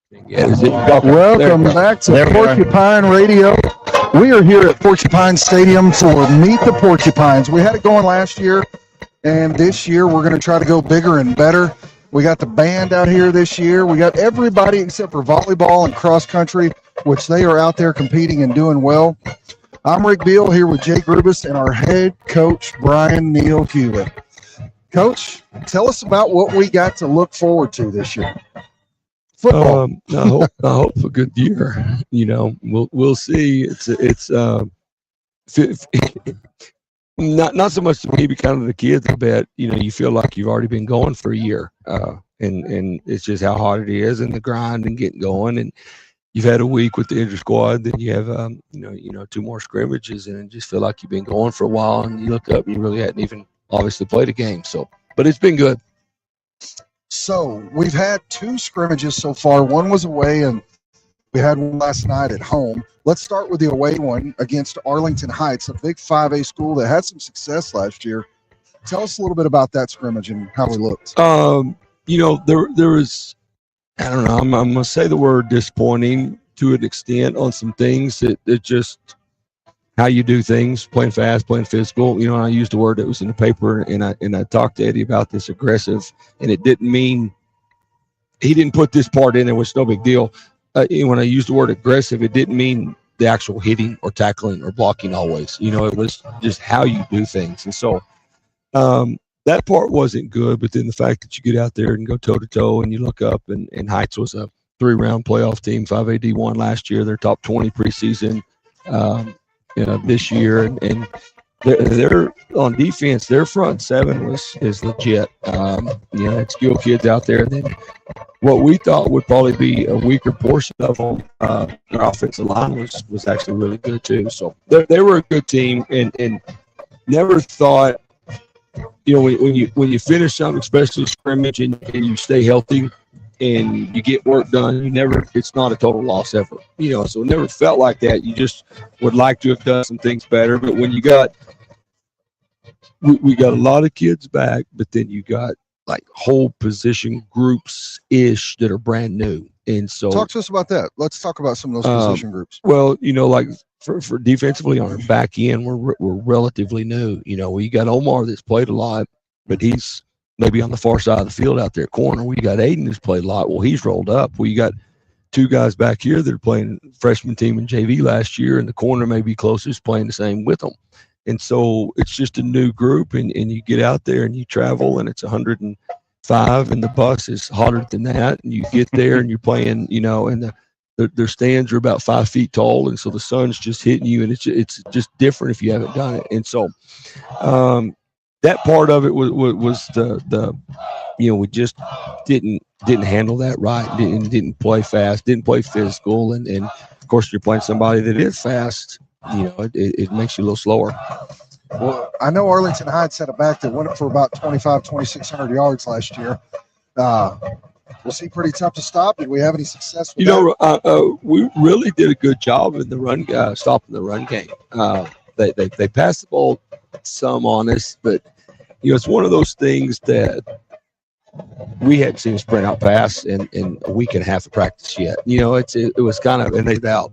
Yeah, is it, Welcome back to Porcupine Radio. We are here at Porcupine Stadium for Meet the Porcupines. We had it going last year, and this year we're going to try to go bigger and better. We got the band out here this year. We got everybody except for volleyball and cross country, which they are out there competing and doing well. I'm Rick Beal here with Jake Rubis and our head coach, Brian Neal Hewlett. Coach, tell us about what we got to look forward to this year. Football. I hope a good year. You know, we'll see. It's not so much to me, but kind of the kids. I bet you feel like you've already been going for a year, and it's just how hard it is and the grind and getting going. And you've had a week with the inter squad, then you have 2 more scrimmages, and just feel like you've been going for a while. And you look up, and you really hadn't even obviously played a game. So, but it's been good. So we've had 2 scrimmages so far. One was away, and we had one last night at home. Let's start with the away one against Arlington Heights, a big 5A school that had some success last year. Tell us a little bit about that scrimmage and how we looked. There was, I don't know, I'm going to say the word disappointing to an extent on some things that just how you do things, playing fast, playing physical. I used a word that was in the paper, and I talked to Eddie about this aggressive, and it didn't mean he didn't put this part in there, which is no big deal. When I used the word aggressive, it didn't mean the actual hitting or tackling or blocking always. It was just how you do things. And so that part wasn't good, but then the fact that you get out there and go toe-to-toe and you look up, and Heights was a 3-round playoff team, 5A D1 last year. They're top 20 preseason. This year, and they're on defense. Their front 7 is legit. Had skilled kids out there. And then what we thought would probably be a weaker portion of them, their offensive line was actually really good too. So they were a good team, and never thought, when you finish something, especially scrimmage, and you stay healthy and you get work done, it's not a total loss ever. So it never felt like that. You just would like to have done some things better. But when we got a lot of kids back, but then you got like whole position groups that are brand new. And so talk to us about that. Let's talk about some of those position groups. Well, like for defensively on our back end, we're relatively new. We got Omar that's played a lot, but he's maybe on the far side of the field out there at corner. We got Aiden who's played a lot. Well, he's rolled up. We got 2 guys back here that are playing freshman team in JV last year, and the corner may be closest playing the same with them. And so it's just a new group, and you get out there and you travel, and it's 105, and the bus is hotter than that. And you get there and you're playing, and their stands are about 5 feet tall, and so the sun's just hitting you, and it's just different if you haven't done it. And so that part of it was the we just didn't handle that right. Didn't play fast, didn't play physical, and of course you're playing somebody that is fast. It makes you a little slower. Well, I know Arlington Heights had a back that went up for about 2,600 yards last year. Was he pretty tough to stop? Did we have any success with that? We really did a good job in the run, stopping the run game. They passed the ball some on us, but it's one of those things that we hadn't seen a sprint out pass in a week and a half of practice yet. It was kind of, and they out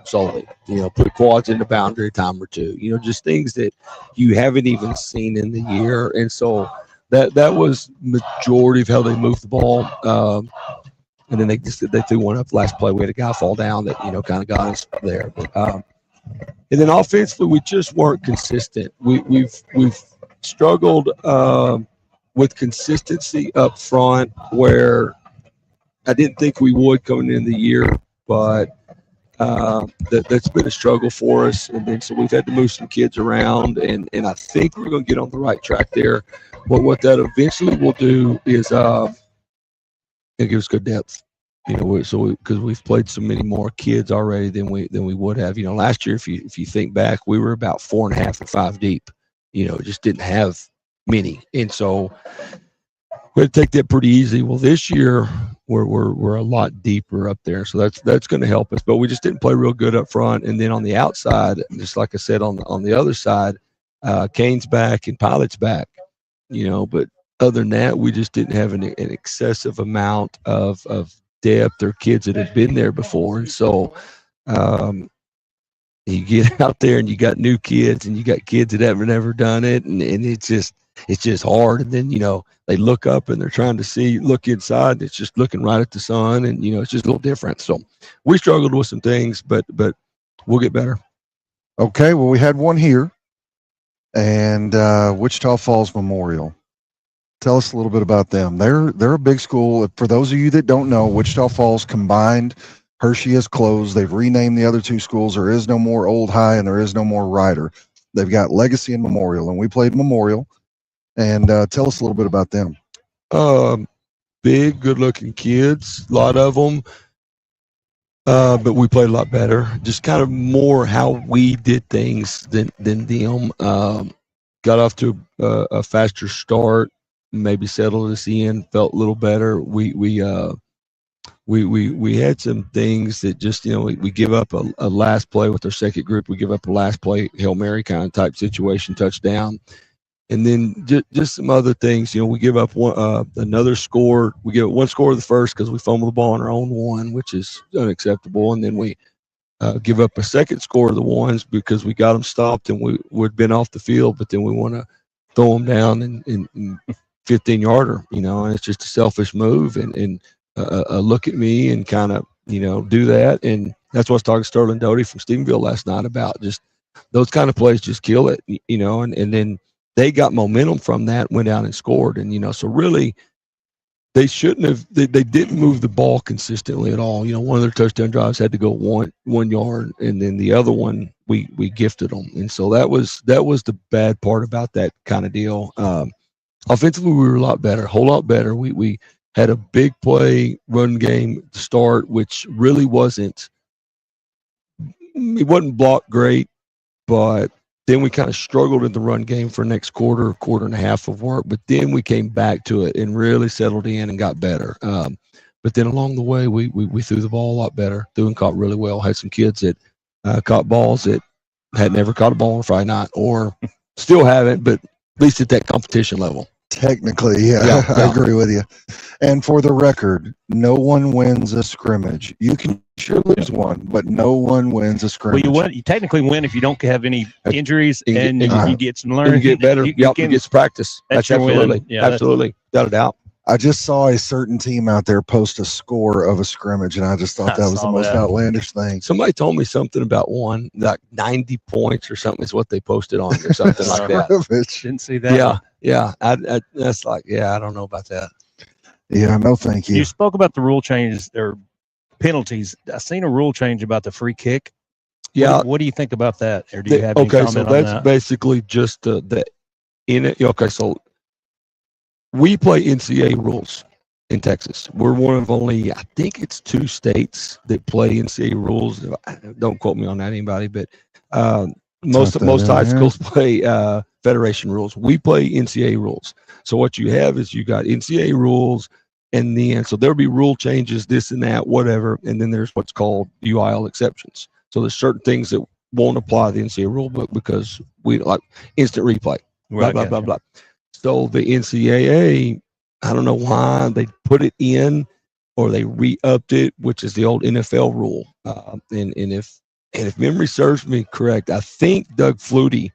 solely, put quads in the boundary a time or 2, just things that you haven't even seen in the year. And so that was majority of how they moved the ball. And then they threw one up last play. We had a guy fall down that, kind of got us there. But, and then offensively, we just weren't consistent. We've struggled with consistency up front, where I didn't think we would coming into the year, but that's been a struggle for us. And then so we've had to move some kids around, and I think we're going to get on the right track there. But what that eventually will do is it'll give us good depth. Because we've played so many more kids already than we would have. Last year, if you think back, we were about 4.5 or 5 deep. Just didn't have many, and so we had to take that pretty easy. Well, this year we're a lot deeper up there, so that's going to help us. But we just didn't play real good up front, and then on the outside, just like I said, on the other side, Kane's back and Pilot's back. But other than that, we just didn't have an excessive amount of depth or kids that have been there before. And so you get out there and you got new kids and you got kids that haven't ever done it, and it's just hard. And then they look up and they're trying to look inside, and it's just looking right at the sun, and it's just a little different. So we struggled with some things, but we'll get better. Okay, well, we had one here, and Wichita Falls Memorial. Tell us a little bit about them. They're a big school. For those of you that don't know, Wichita Falls combined, Hershey is closed. They've renamed the other two schools. There is no more Old High and there is no more Ryder. They've got Legacy and Memorial, and we played Memorial. And tell us a little bit about them. Big, good-looking kids, a lot of them. But we played a lot better. Just kind of more how we did things than them. Got off to a faster start. Maybe settled us in. Felt a little better. We had some things that just we give up a last play with our second group. We give up a last play Hail Mary kind of type situation, touchdown. And then just some other things, we give up another score. We give up one score of the first because we fumble the ball on our own one, which is unacceptable. And then we give up a second score of the ones because we got them stopped and we'd been off the field, but then we want to throw them down in 15-yarder, and it's just a selfish move and a look at me and kind of, do that. And that's what I was talking to Sterling Doty from Stephenville last night about. Just those kind of plays just kill it, and then they got momentum from that, went out and scored. And, so really they shouldn't have, they didn't move the ball consistently at all. One of their touchdown drives had to go one yard, and then the other one we gifted them. And so that was the bad part about that kind of deal. Offensively, we were a lot better, a whole lot better. We had a big play run game to start, which really wasn't blocked great, but then we kind of struggled in the run game for next quarter and a half of work, but then we came back to it and really settled in and got better. But then along the way, we threw the ball a lot better, threw and caught really well. Had some kids that caught balls that had never caught a ball on a Friday night or still haven't, but at least at that competition level. Technically, yeah. I agree with you. And for the record, no one wins a scrimmage. You can sure lose one, but no one wins a scrimmage. Well, you technically win if you don't have any injuries and you get some learning. You get better. You get some practice. That's absolutely. Yeah, absolutely. Without a doubt. I just saw a certain team out there post a score of a scrimmage, and I just thought that was the most outlandish thing. Somebody told me something about one, like 90 points or something is what they posted on or something like that. Didn't see that. Yeah. That's like, I don't know about that. Yeah, no, thank you. You spoke about the rule changes or penalties. I seen a rule change about the free kick. Yeah. What do you think about that? Or do you have any comment on that? Okay, so that's basically just so we play NCAA rules in Texas. We're one of only, I think it's 2 states that play NCAA rules. Don't quote me on that, anybody, but most high schools play federation rules. We play NCAA rules. So what you have is you got NCAA rules, and then so there'll be rule changes, this and that, whatever, and then there's what's called UIL exceptions. So there's certain things that won't apply to the NCAA rule book because we like instant replay, blah, blah, blah, blah. So the NCAA, I don't know why they put it in or they re-upped it, which is the old NFL rule. And if memory serves me correct, I think Doug Flutie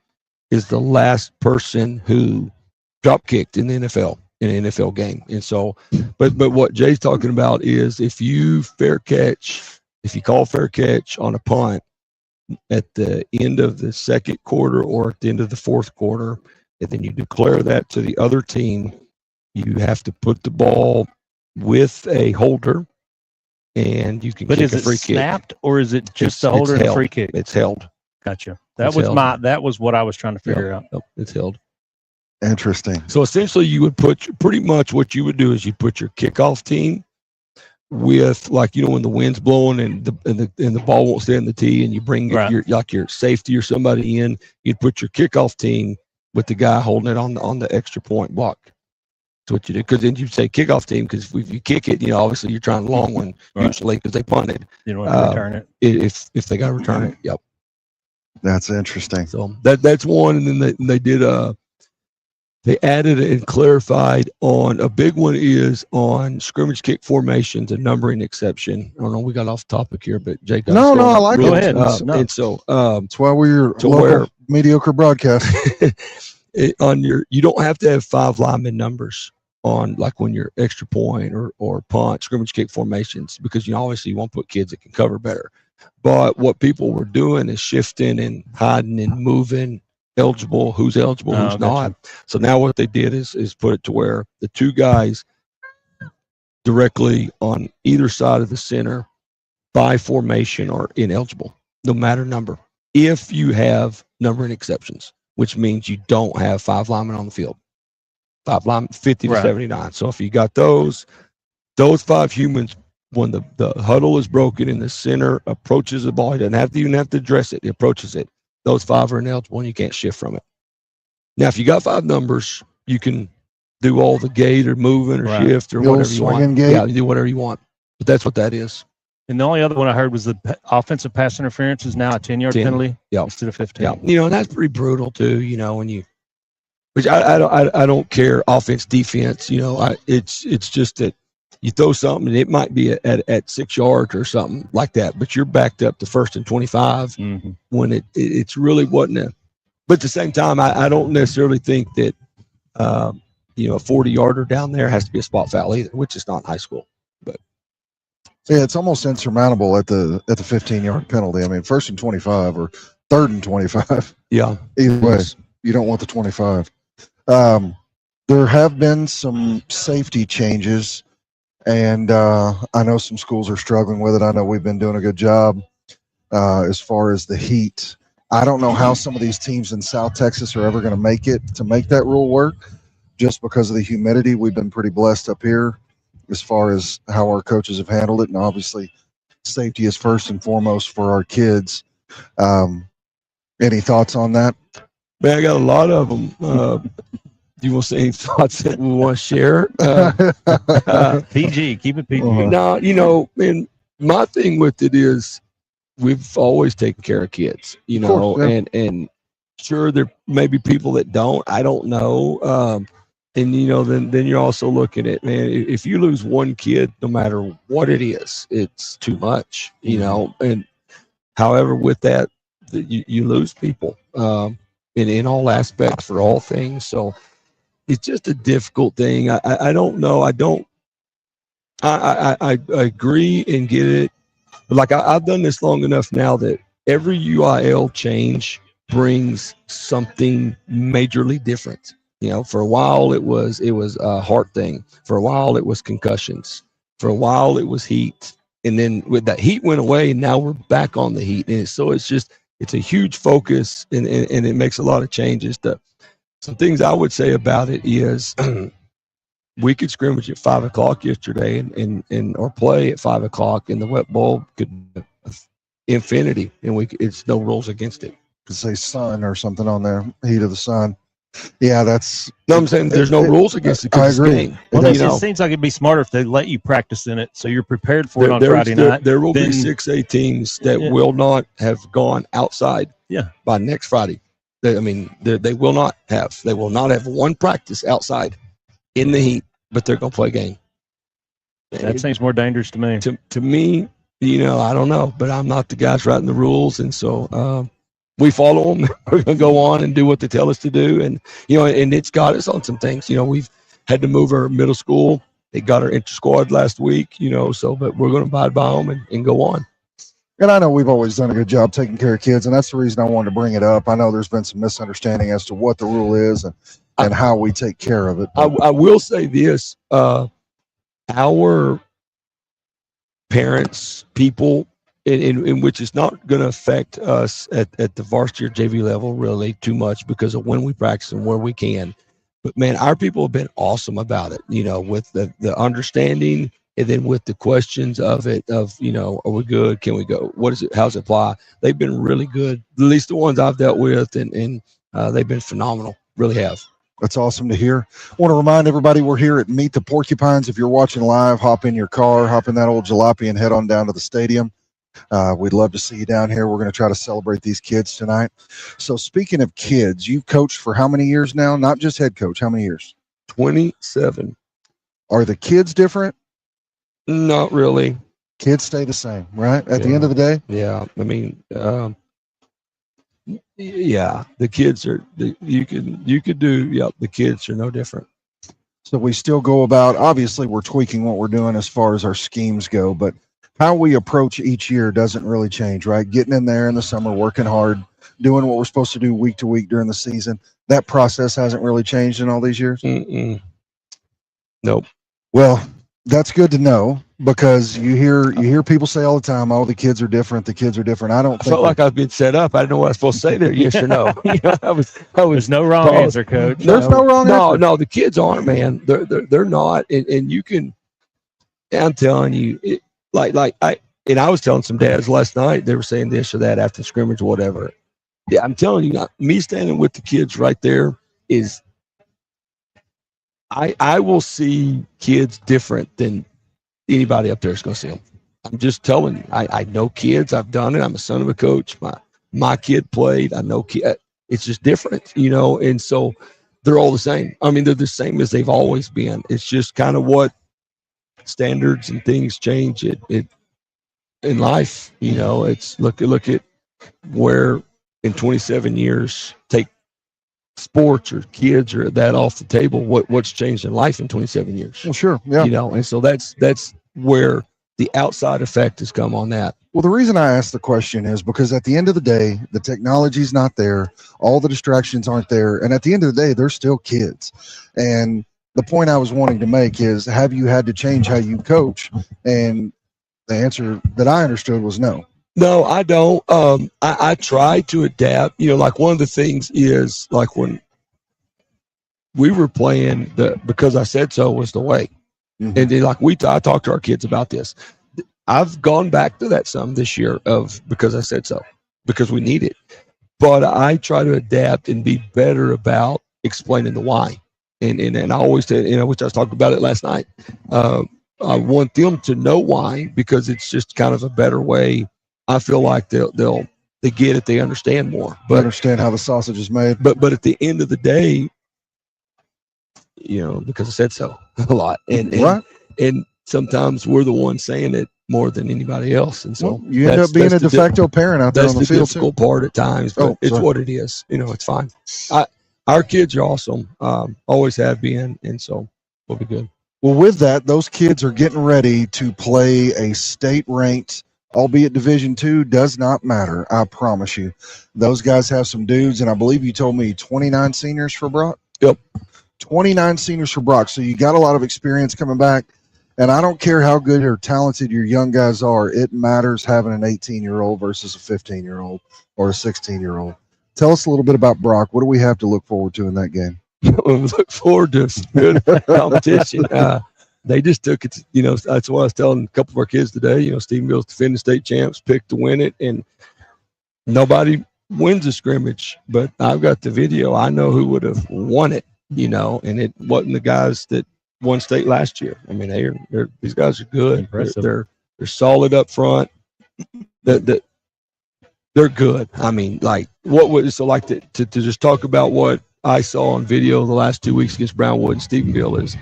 is the last person who drop kicked in the NFL in an NFL game. And so, but what Jay's talking about is if you call fair catch on a punt at the end of the second quarter or at the end of the fourth quarter, and then you declare that to the other team, you have to put the ball with a holder, and you can kick a free kick. But is it snapped, or is it just the holder and a free kick? It's held. Gotcha. That was what I was trying to figure out. It's held. Interesting. So essentially, you would put pretty much what you would do is you'd put your kickoff team with, like, when the wind's blowing and the ball won't stay in the tee, and you bring your safety or somebody in, you'd put your kickoff team with the guy holding it on the extra point block. That's what you do. Because then you say kickoff team, because if you kick it, obviously you're trying a long one usually because they punted. You don't want to return it. If they got to return it, yep. That's interesting. So that's one. And then they did They added and clarified on a big one is on scrimmage kick formations, a numbering exception. I don't know, we got off topic here, but Jake got No, us going I up like really- it. Go ahead. No. And so, That's why we're To local where- mediocre broadcast. you don't have to have 5 lineman numbers on, like when you're extra point or punt, scrimmage kick formations, because obviously you want to put kids that can cover better. But what people were doing is shifting and hiding and moving eligible, who's eligible, who's not. So now what they did is put it to where the 2 guys directly on either side of the center by formation are ineligible, no matter number. If you have numbering exceptions, which means you don't have 5 linemen on the field, 5 linemen, 50 to Right. 79. So if you got those 5 humans, when the huddle is broken and the center approaches the ball, he doesn't even have to address it. He approaches it. Those 5 are ineligible and you can't shift from it. Now, if you got 5 numbers, you can do all the gate or moving or Right. shift or The old whatever you swinging want. gate. Yeah, you do whatever you want. But that's what that is. And the only other one I heard was the offensive pass interference is now a 10-yard 10. penalty Yeah. instead of 15. Yeah, and that's pretty brutal too. When you, which I don't care offense defense. It's just that you throw something and it might be at 6 yards or something like that, but you're backed up to 1st and 25 Mm-hmm. when it's really wasn't a. But at the same time, I don't necessarily think that a 40-yarder down there has to be a spot foul either, which is not in high school. Yeah, it's almost insurmountable at the 15-yard penalty. I mean, 1st and 25 or 3rd and 25. Yeah, Either way, you don't want the 25. There have been some safety changes, and I know some schools are struggling with it. I know we've been doing a good job as far as the heat. I don't know how some of these teams in South Texas are ever going to make that rule work, just because of the humidity. We've been pretty blessed up here as far as how our coaches have handled it, and obviously safety is first and foremost for our kids. Any thoughts on that? man, I got a lot of them. Do you want to say any thoughts that we want to share? PG, keep it PG. No, and my thing with it is we've always taken care of kids, course, yeah. and sure there may be people that don't. I don't know. And then you're also looking at, man, if you lose one kid, no matter what it is, it's too much, and however with that, you lose people in all aspects for all things. So it's just a difficult thing. I don't know. I agree and get it. But like I've done this long enough now that every UIL change brings something majorly different. For a while it was a heart thing. For a while it was concussions. For a while it was heat. And then with that heat went away, and now we're back on the heat. And so it's a huge focus, and it makes a lot of changes. Some things I would say about it is we could scrimmage at 5 o'clock yesterday and or play at 5 o'clock, and the wet bowl could infinity, and it's no rules against it. Could say sun or something on there, heat of the sun. Yeah, that's. No, I'm saying there's no rules against it. I agree. Well, it seems like it'd be smarter if they let you practice in it, so you're prepared for it on Friday night. There will be 6A teams that will not have gone outside. Yeah. By next Friday, they will not have. They will not have one practice outside in the heat, but they're going to play a game. That seems more dangerous to me. To me, I don't know, but I'm not the guys writing the rules, and so we follow them. We're going to go on and do what they tell us to do, and and it's got us on some things. We've had to move our middle school. They got our inter squad last week. But we're going to abide by them and go on. And I know we've always done a good job taking care of kids, and that's the reason I wanted to bring it up. I know there's been some misunderstanding as to what the rule is and how we take care of it. I will say this: our parents, people, in which is not going to affect us at the varsity or JV level really too much because of when we practice and where we can. But man, our people have been awesome about it, with the understanding, and then with the questions of it, of, are we good? Can we go? What is it? How's it apply? They've been really good, at least the ones I've dealt with, and they've been phenomenal, really have. That's awesome to hear. I want to remind everybody we're here at Meet the Porcupines. If you're watching live, hop in your car, hop in that old jalopy and head on down to the stadium. We'd love to see you down here. We're going to try to celebrate these kids tonight. So speaking of kids, you've coached for how many years now? Not just head coach. How many years? 27. Are the kids different? Not really. Kids stay the same, right? At the end of the day? Yeah. I mean, yeah, the kids are, you could do, the kids are no different. So we still go about, obviously we're tweaking what we're doing as far as our schemes go, but how we approach each year doesn't really change, right? Getting in there in the summer, working hard, doing what we're supposed to do week to week during the season. That process hasn't really changed in all these years? Mm-mm. Nope. Well, that's good to know, because you hear people say all the time, "Oh, the kids are different. The kids are different." I felt like I was being set up. I didn't know what I was supposed to say there. Yes or no? There's no wrong answer, Coach. There's no wrong answer. No, the kids aren't, man. They're not, and you can. I'm telling you, I was telling some dads last night. They were saying this or that after scrimmage or whatever. Yeah, I'm telling you, me standing with the kids right there is. I will see kids different than anybody up there is going to see them. I'm just telling you. I know kids. I've done it. I'm a son of a coach. My kid played. I know kid. It's just different, and so they're all the same. I mean, they're the same as they've always been. It's just kind of what standards and things change it in life. It's look at where in 27 years take sports or kids or that off the table. What's changed in life in 27 years? Well, sure, yeah. And so that's where the outside effect has come on that. Well, the reason I asked the question is because at the end of the day, the technology's not there, all the distractions aren't there, and at the end of the day, they're still kids. And the point I was wanting to make is, have you had to change how you coach? And the answer that I understood was no. No, I don't. I try to adapt. Like one of the things is like when we were playing, because I said so was the way. Mm-hmm. And then I talked to our kids about this. I've gone back to that some this year of because I said so, because we need it. But I try to adapt and be better about explaining the why. And I always say, which I was talking about it last night. I want them to know why, because it's just kind of a better way. I feel like they get it, they understand more. But understand how the sausage is made. But at the end of the day, because I said so a lot, and sometimes we're the ones saying it more than anybody else, and so you end up being a de facto parent out there on the field. That's the difficult part at times, but it's what it is. It's fine. Our kids are awesome, always have been, and so we'll be good. Well, with that, those kids are getting ready to play a state-ranked, albeit Division II, does not matter. I promise you, those guys have some dudes, and I believe you told me 29 seniors for Brock. Yep. 29 seniors for Brock. So you got a lot of experience coming back. And I don't care how good or talented your young guys are. It matters having an 18-year-old versus a 15-year-old or a 16-year-old. Tell us a little bit about Brock. What do we have to look forward to in that game? We look forward to some good competition. They just took it. That's what I was telling a couple of our kids today. Stephenville's defending state champs, picked to win it, and nobody wins a scrimmage. But I've got the video. I know who would have won it. And it wasn't the guys that won state last year. I mean, these guys are good. They're solid up front. They're good. I mean, like what would so like to just talk about what I saw on video the last 2 weeks against Brownwood and Stephenville is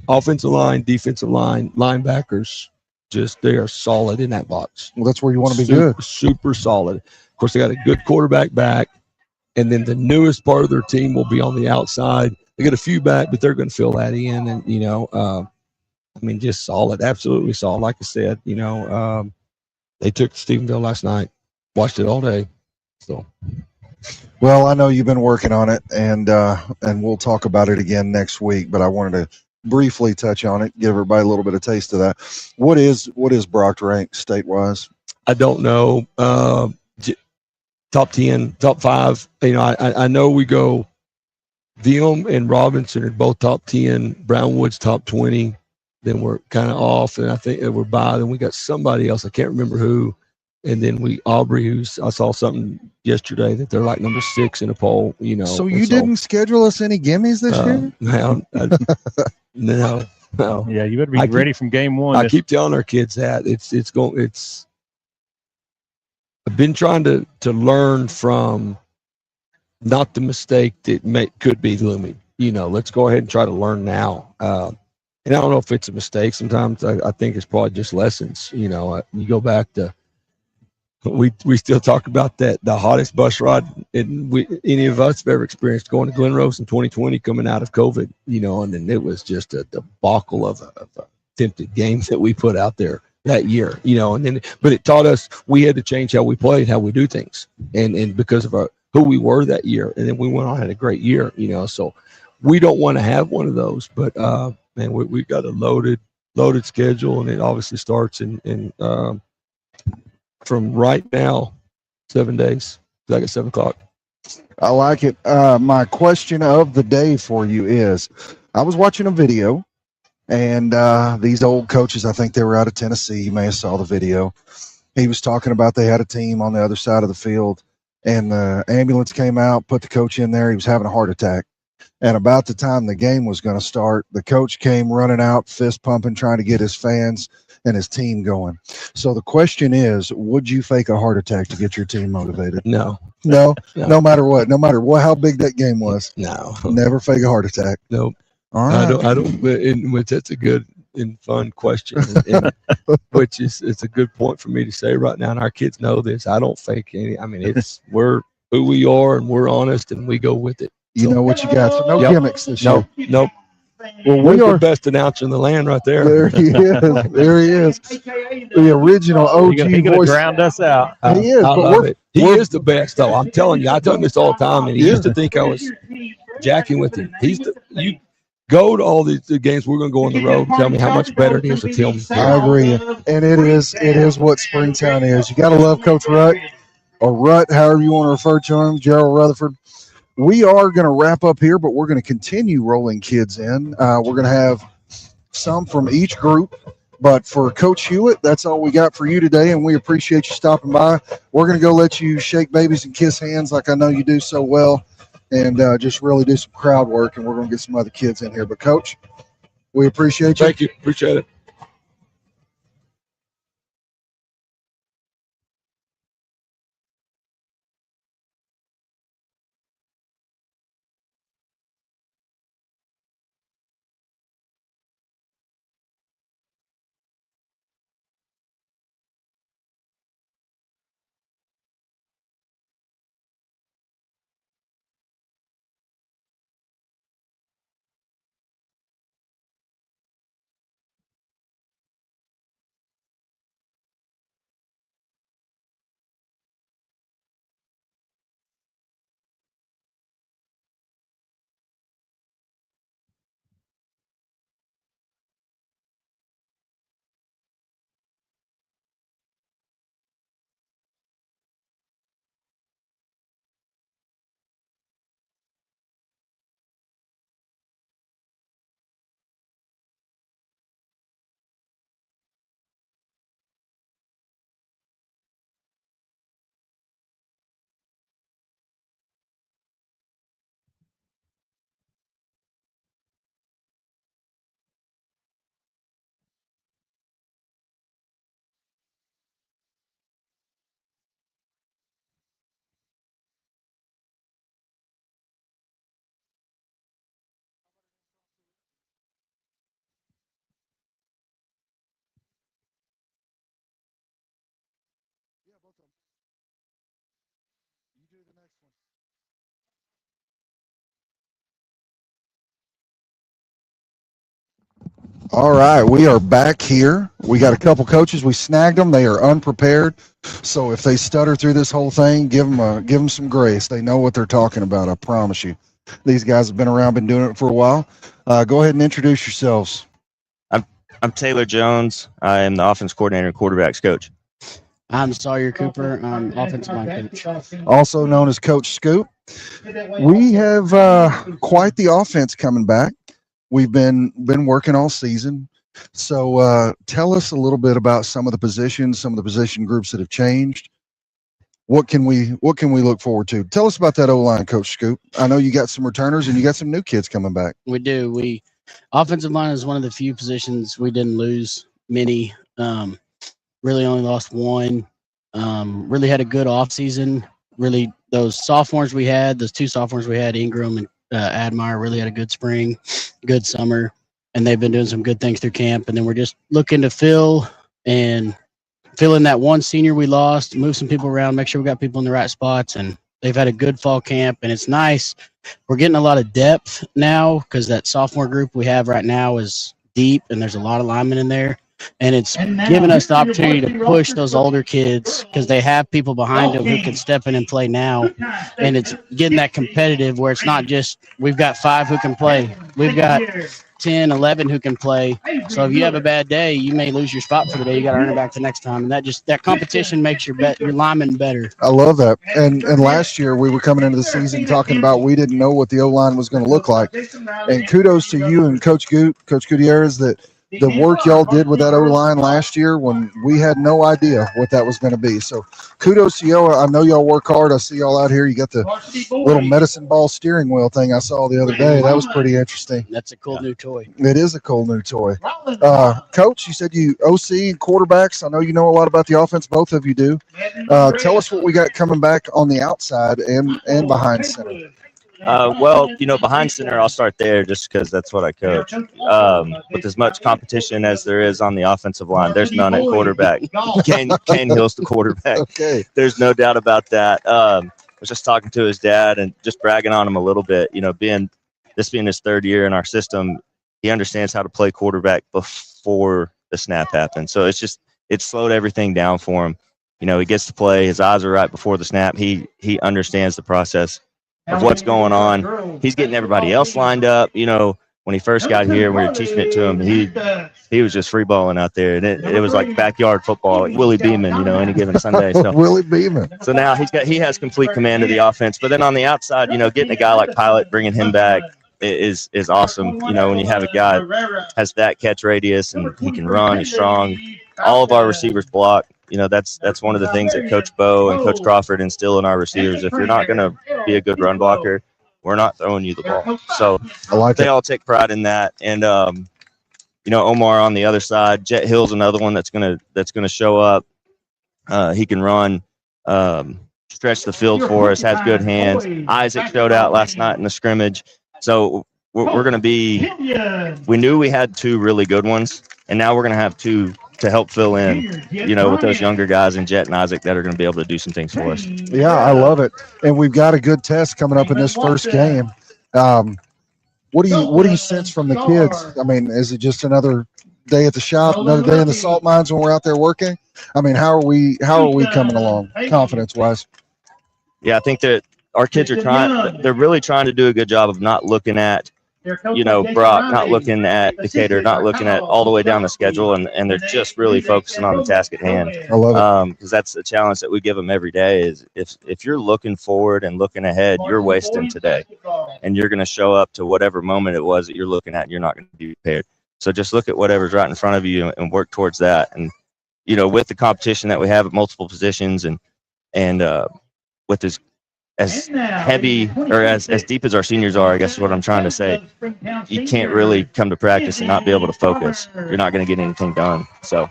offensive line, defensive line, linebackers. They are solid in that box. Well, that's where you want to be good. Super solid. Of course, they got a good quarterback back, and then the newest part of their team will be on the outside. They got a few back, but they're going to fill that in, and just solid, absolutely solid. Like I said, they took Stephenville last night, watched it all day. So, well, I know you've been working on it, and we'll talk about it again next week. But I wanted to briefly touch on it, give everybody a little bit of taste of that. What is Brock ranked state-wise? I don't know. Top 10, top 5. I know we go. Them and Robinson are both top 10. Brownwood's top 20. Then we're kind of off, and I think we're by. Then we got somebody else. I can't remember who. And then Aubrey, I saw something yesterday that they're like number 6 in a poll. So you didn't schedule us any gimmies this year? No. Yeah, you better be ready from game one. I keep telling our kids that it's I've been trying to learn from not the mistake that could be looming. Let's go ahead and try to learn now. And I don't know if it's a mistake. Sometimes I think it's probably just lessons. You go back to we still talk about that the hottest bus ride any of us have ever experienced, going to Glen Rose in 2020, coming out of COVID. And then it was just a debacle of attempted games that we put out there that year. But it taught us we had to change how we play and how we do things, and because of who we were that year, and then we went on and had a great year. So we don't want to have one of those, but man, we've got a loaded schedule, and it obviously starts in from right now, 7 days, like at 7 o'clock. I like it. My question of the day for you is, I was watching a video, and these old coaches, I think they were out of Tennessee. You may have saw the video. He was talking about they had a team on the other side of the field, and the ambulance came out, put the coach in there. He was having a heart attack. And about the time the game was going to start, the coach came running out, fist pumping, trying to get his fans and his team going. So the question is, would you fake a heart attack to get your team motivated? No, no matter what, how big that game was. No, never fake a heart attack. Nope. All right. I don't. Which that's a good and fun question, and which is it's a good point for me to say right now. And our kids know this. I don't fake any. I mean, we're who we are, and we're honest, and we go with it. You know what you got. So no gimmicks this year. Nope. Well, we are the best announcer in the land right there. There he is. There he is. The original OG voice. Ground us out. He is. I love it. He is the best, though. I'm telling you. I tell him this all the time, and he used to think I was jacking with him. You go to all these games. We're going to go on the road. Tell me how much better it is with him. I agree, and it is what Springtown is. You got to love Coach Rutt, or Rutt, however you want to refer to him, Gerald Rutherford. We are going to wrap up here, but we're going to continue rolling kids in. We're going to have some from each group. But for Coach Hewitt, that's all we got for you today, and we appreciate you stopping by. We're going to go let you shake babies and kiss hands like I know you do so well, and just really do some crowd work, and we're going to get some other kids in here. But, Coach, we appreciate you. Thank you. Appreciate it. All right, we are back here. We got a couple coaches. We snagged them. They are unprepared. So if they stutter through this whole thing, give them some grace. They know what they're talking about, I promise you. These guys have been around, been doing it for a while. Go ahead and introduce yourselves. I'm Taylor Jones. I am the offense coordinator and quarterbacks coach. I'm Sawyer Cooper. I'm offensive line coach. Also known as Coach Scoop. We have quite the offense coming back. We've been working all season. So tell us a little bit about some of the positions, some of the position groups that have changed. What can we look forward to? Tell us about that O-line, Coach Scoop. I know you got some returners and you got some new kids coming back. We do. Offensive line is one of the few positions we didn't lose many. Really only lost one. Really had a good off season. Really, those sophomores we had, those two sophomores we had, Ingram and Admire, really had a good spring, good summer, and they've been doing some good things through camp. And then we're just looking to fill in that one senior we lost, move some people around, make sure we got people in the right spots, and they've had a good fall camp, and it's nice. We're getting a lot of depth now because that sophomore group we have right now is deep, and there's a lot of linemen in there. And it's giving us the opportunity to push those older kids because they have people behind them who can step in and play now. And it's getting that competitive where it's not just we've got 5 who can play. We've got 10, 11 who can play. So if you have a bad day, you may lose your spot for the day. You got to earn it back the next time. And that competition makes your lineman better. I love that. And last year we were coming into the season talking about we didn't know what the O-line was going to look like. And kudos to you and Coach Gutierrez that the work y'all did with that O-line last year when we had no idea what that was going to be. So kudos to y'all. I know y'all work hard. I see y'all out here. You got the little medicine ball steering wheel thing I saw the other day. That was pretty interesting. That's a cool new toy. It is a cool new toy. Coach, you said you OC and quarterbacks. I know you know a lot about the offense. Both of you do. Tell us what we got coming back on the outside and behind center. Well, behind center, I'll start there just because that's what I coach. With as much competition as there is on the offensive line, there's none at quarterback. Kane Hill's the quarterback. Okay. There's no doubt about that. I was just talking to his dad and just bragging on him a little bit. Being his 3rd year in our system, he understands how to play quarterback before the snap happens. So it's slowed everything down for him. He gets to play. His eyes are right before the snap. He understands the process of what's going on. He's getting everybody else lined up. When he first got here, we were teaching it to him. He was just free balling out there, and it was like backyard football, like Willie Beeman, any given Sunday. So Willie Beeman. So now he has complete command of the offense. But then on the outside, getting a guy like Pilot, bringing him back is awesome. When you have a guy that has that catch radius and he can run, he's strong. All of our receivers block. That's one of the things that Coach Bo and Coach Crawford instill in our receivers. If you're not going to be a good run blocker, we're not throwing you the ball. So they all take pride in that. And Omar on the other side, Jet Hill's another one that's gonna show up. He can run, stretch the field for us, has good hands. Isaac showed out last night in the scrimmage. So we're going to be – we knew we had 2 really good ones, and now we're going to have 2 to help fill in, with those younger guys and Jet and Isaac that are going to be able to do some things for us. Yeah, I love it. And we've got a good test coming up in this first game. What do you sense from the kids? I mean, is it just another day at the shop, another day in the salt mines when we're out there working? I mean, how are we coming along confidence-wise? Yeah, I think that our kids are they're really trying to do a good job of not looking at, Brock, not looking at Decatur, not looking at all the way down the schedule, and they're just really focusing on the task at hand. I love it. Because that's the challenge that we give them every day is if you're looking forward and looking ahead, you're wasting today, and you're going to show up to whatever moment it was that you're looking at, and you're not going to be prepared. So just look at whatever's right in front of you and work towards that. And, with the competition that we have at multiple positions and with as heavy or as deep as our seniors are, I guess is what I'm trying to say, you can't really come to practice and not be able to focus. You're not going to get anything done. So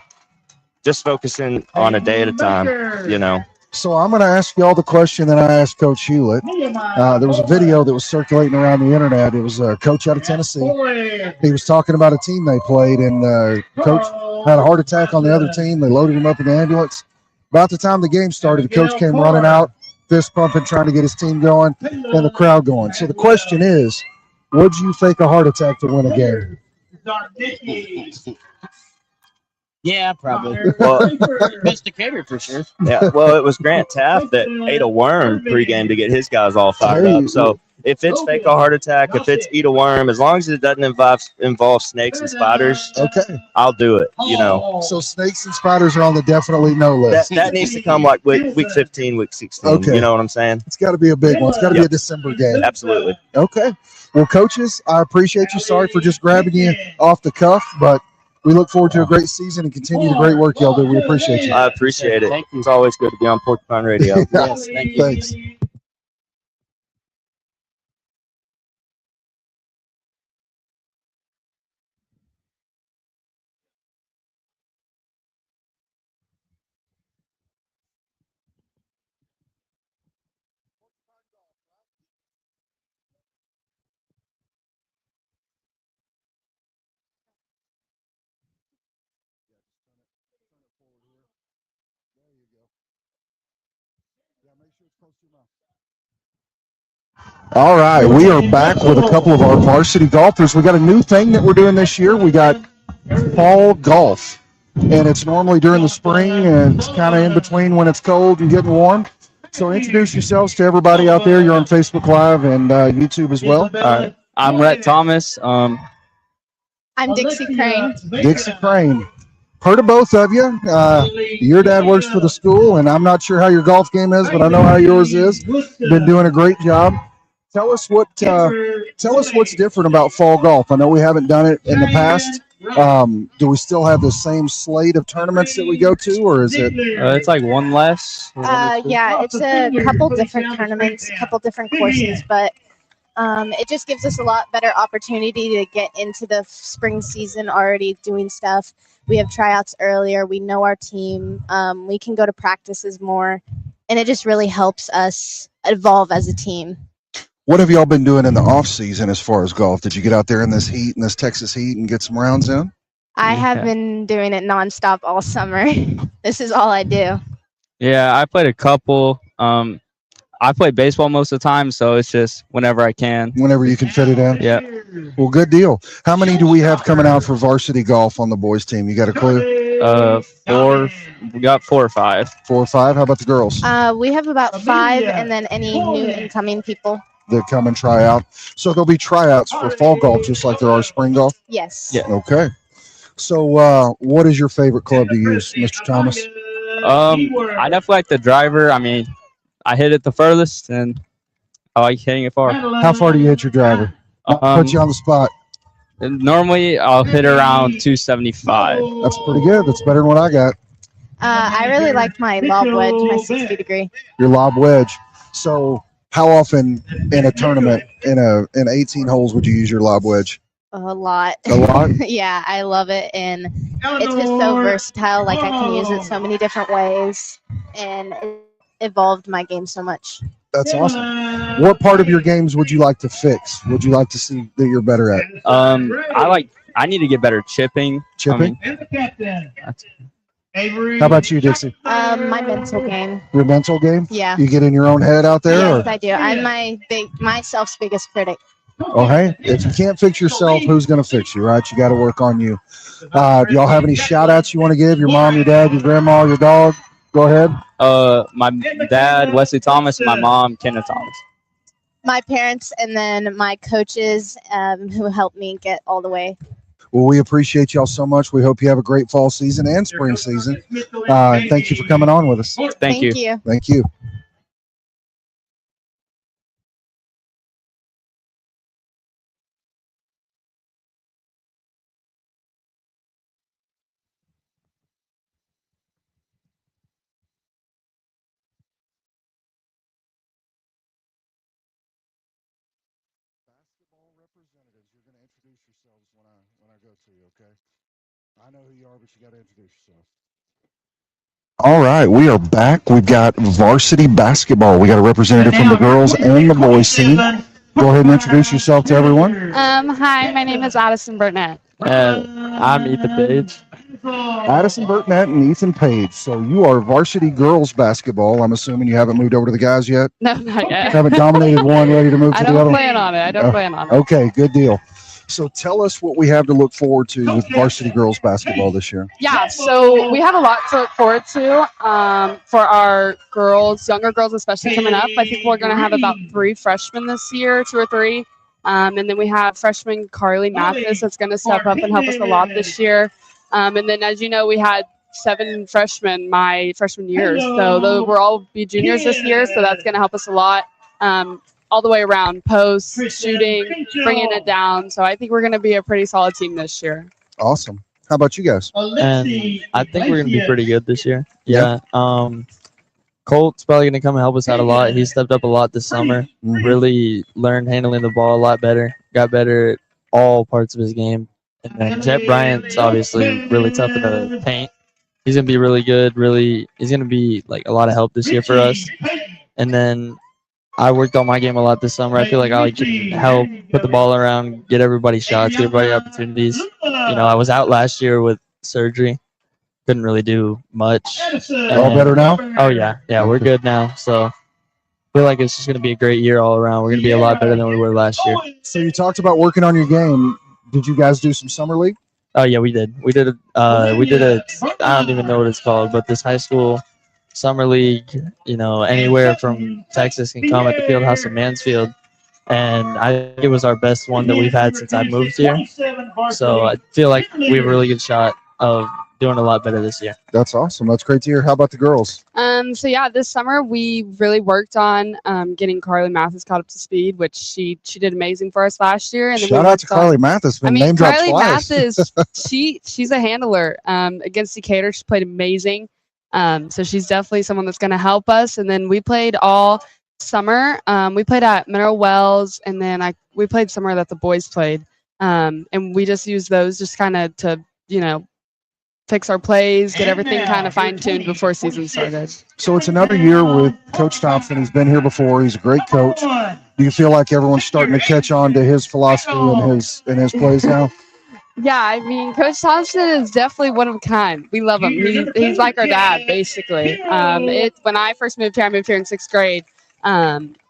just focusing on a day at a time, So I'm going to ask you all the question that I asked Coach Hewlett. There was a video that was circulating around the internet. It was a coach out of Tennessee. He was talking about a team they played, and coach had a heart attack on the other team. They loaded him up in the ambulance. About the time the game started, the coach came running out, fist pumping, trying to get his team going and the crowd going. So the question is, would you fake a heart attack to win a game? Yeah, probably. Well, Miss Decatur for sure. yeah. Well, it was Grant Taft that ate a worm pregame to get his guys all fired up. So if it's fake a heart attack, if it's eat a worm, as long as it doesn't involve snakes and spiders, okay, I'll do it. So snakes and spiders are on the definitely no list. That needs to come like week 15, week 16. Okay. You know what I'm saying? It's got to be a big one. It's got to be a December game. Absolutely. Okay. Well, coaches, I appreciate you. Sorry for just grabbing you off the cuff, but we look forward to a great season and continue the great work y'all do. We appreciate you. I appreciate it. Thank you. It's always good to be on Porcupine Radio. Yes, thank you. Thanks. All right, we are back with a couple of our varsity golfers. We got a new thing that we're doing this year. We got fall golf, and it's normally during the spring, and it's kind of in between when it's cold and getting warm. So introduce yourselves to everybody out there. You're on Facebook Live and YouTube as well. I'm Rhett Thomas. I'm Dixie Crane. Dixie Crane. Heard of both of you. Your dad works for the school, and I'm not sure how your golf game is, but I know how yours is. Been doing a great job. Tell us what's different about fall golf. I know we haven't done it in the past. Do we still have the same slate of tournaments that we go to, or is it? It's like one less. Yeah, it's a couple different tournaments, a couple different courses, but it just gives us a lot better opportunity to get into the spring season already doing stuff. We have tryouts earlier. We know our team. We can go to practices more, and it just really helps us evolve as a team. What have y'all been doing in the off season as far as golf? Did you get out there in this heat, in this Texas heat, and get some rounds in? I have been doing it nonstop all summer. This is all I do. Yeah, I played a couple. I play baseball most of the time, so it's just whenever I can. Whenever you can fit it in? Yeah. Well, good deal. How many do we have coming out for varsity golf on the boys team? You got a clue? 4. We got 4 or 5. 4 or 5? How about the girls? We have about 5, and then any new incoming people. That come and try out. So there'll be tryouts for fall golf just like there are spring golf? Yes. Yeah. Okay. So what is your favorite club to use, Mr. Thomas? I definitely like the driver. I mean, I hit it the furthest, and I like hitting it far. How far do you hit your driver? Put you on the spot. Normally, I'll hit around 275. That's pretty good. That's better than what I got. I really like my lob wedge, my 60 degree. Your lob wedge. So how often in a tournament, in 18 holes, would you use your lob wedge? A lot. A lot? Yeah, I love it, and it's just so versatile. Like, I can use it so many different ways, and it evolved my game so much. That's awesome. What part of your games would you like to fix? Would you like to see that you're better at? I need to get better chipping. Chipping? How about you, Dixie? My mental game. Your mental game? Yeah. You get in your own head out there? Yes, I do. I'm myself's biggest critic. Oh, hey, if you can't fix yourself, who's going to fix you, right? You got to work on you. Do y'all have any shout outs you want to give? Your mom, your dad, your grandma, your dog? Go ahead. My dad, Wesley Thomas, and my mom, Kenneth Thomas. My parents, and then my coaches who helped me get all the way. Well, we appreciate y'all so much. We hope you have a great fall season and spring season. Thank you for coming on with us. Thank you. Thank you. Basketball representatives, you're going to introduce yourselves when I go to you, okay? I know who you are, but you got to introduce yourself. All right, we are back. We've got varsity basketball. We got a representative from the girls and the boys team. Go ahead and introduce yourself to everyone. Hi, my name is Addison Burnett. I'm Ethan Page. Addison Burtnett and Ethan Page. So you are varsity girls basketball. I'm assuming you haven't moved over to the guys yet? No, not yet. Haven't dominated one, ready to move to I the don't other? plan on it. I don't plan on it. Okay, good deal. So tell us what we have to look forward to with varsity girls basketball this year. Yeah, so we have a lot to look forward to for our girls, younger girls especially coming up. I think we're going to have about 3 freshmen this year, 2 or 3. And then we have freshman Carly Mathis that's going to step up and help us a lot this year. And then, as you know, we had 7 freshmen my freshman year. So we'll all be juniors this year, so that's going to help us a lot. All the way around, post, shooting, bringing it down. So I think we're going to be a pretty solid team this year. Awesome. How about you guys? And I think we're going to be pretty good this year. Yeah. Colt's probably going to come and help us out a lot. He stepped up a lot this summer. Really learned handling the ball a lot better. Got better at all parts of his game. And then Jet Bryant's obviously really tough in the paint. He's going to be really good. He's going to be like a lot of help this year for us. And then I worked on my game a lot this summer. I feel like I can help put the ball around, get everybody shots, get everybody opportunities. I was out last year with surgery. Couldn't really do much. All better now? Oh, yeah. Yeah, we're good now. So feel like it's just going to be a great year all around. We're going to be a lot better than we were last year. So you talked about working on your game. Did you guys do some summer league? Oh yeah, we did. We did a I don't even know what it's called, but this high school summer league, anywhere from Texas can come at the field house in Mansfield. And I think it was our best one that we've had since I moved here. So I feel like we have a really good shot of doing a lot better this year. That's awesome. That's great to hear. How about the girls? So yeah, this summer we really worked on getting Carly Mathis caught up to speed, which she did amazing for us last year. And then Shout out to Carly Mathis. Name dropped Carly twice. Mathis, she's a handler. Against Decatur, she played amazing. So she's definitely someone that's going to help us. And then we played all summer. We played at Mineral Wells, and then we played somewhere that the boys played. And we just used those just kind of to fix our plays, get everything kind of fine-tuned before season started. So it's another year with Coach Thompson. He's been here before. He's a great coach. Do you feel like everyone's starting to catch on to his philosophy and his plays now? Yeah, Coach Thompson is definitely one of a kind. We love him. He's like our dad, basically. When I first moved here, I moved here in 6th grade.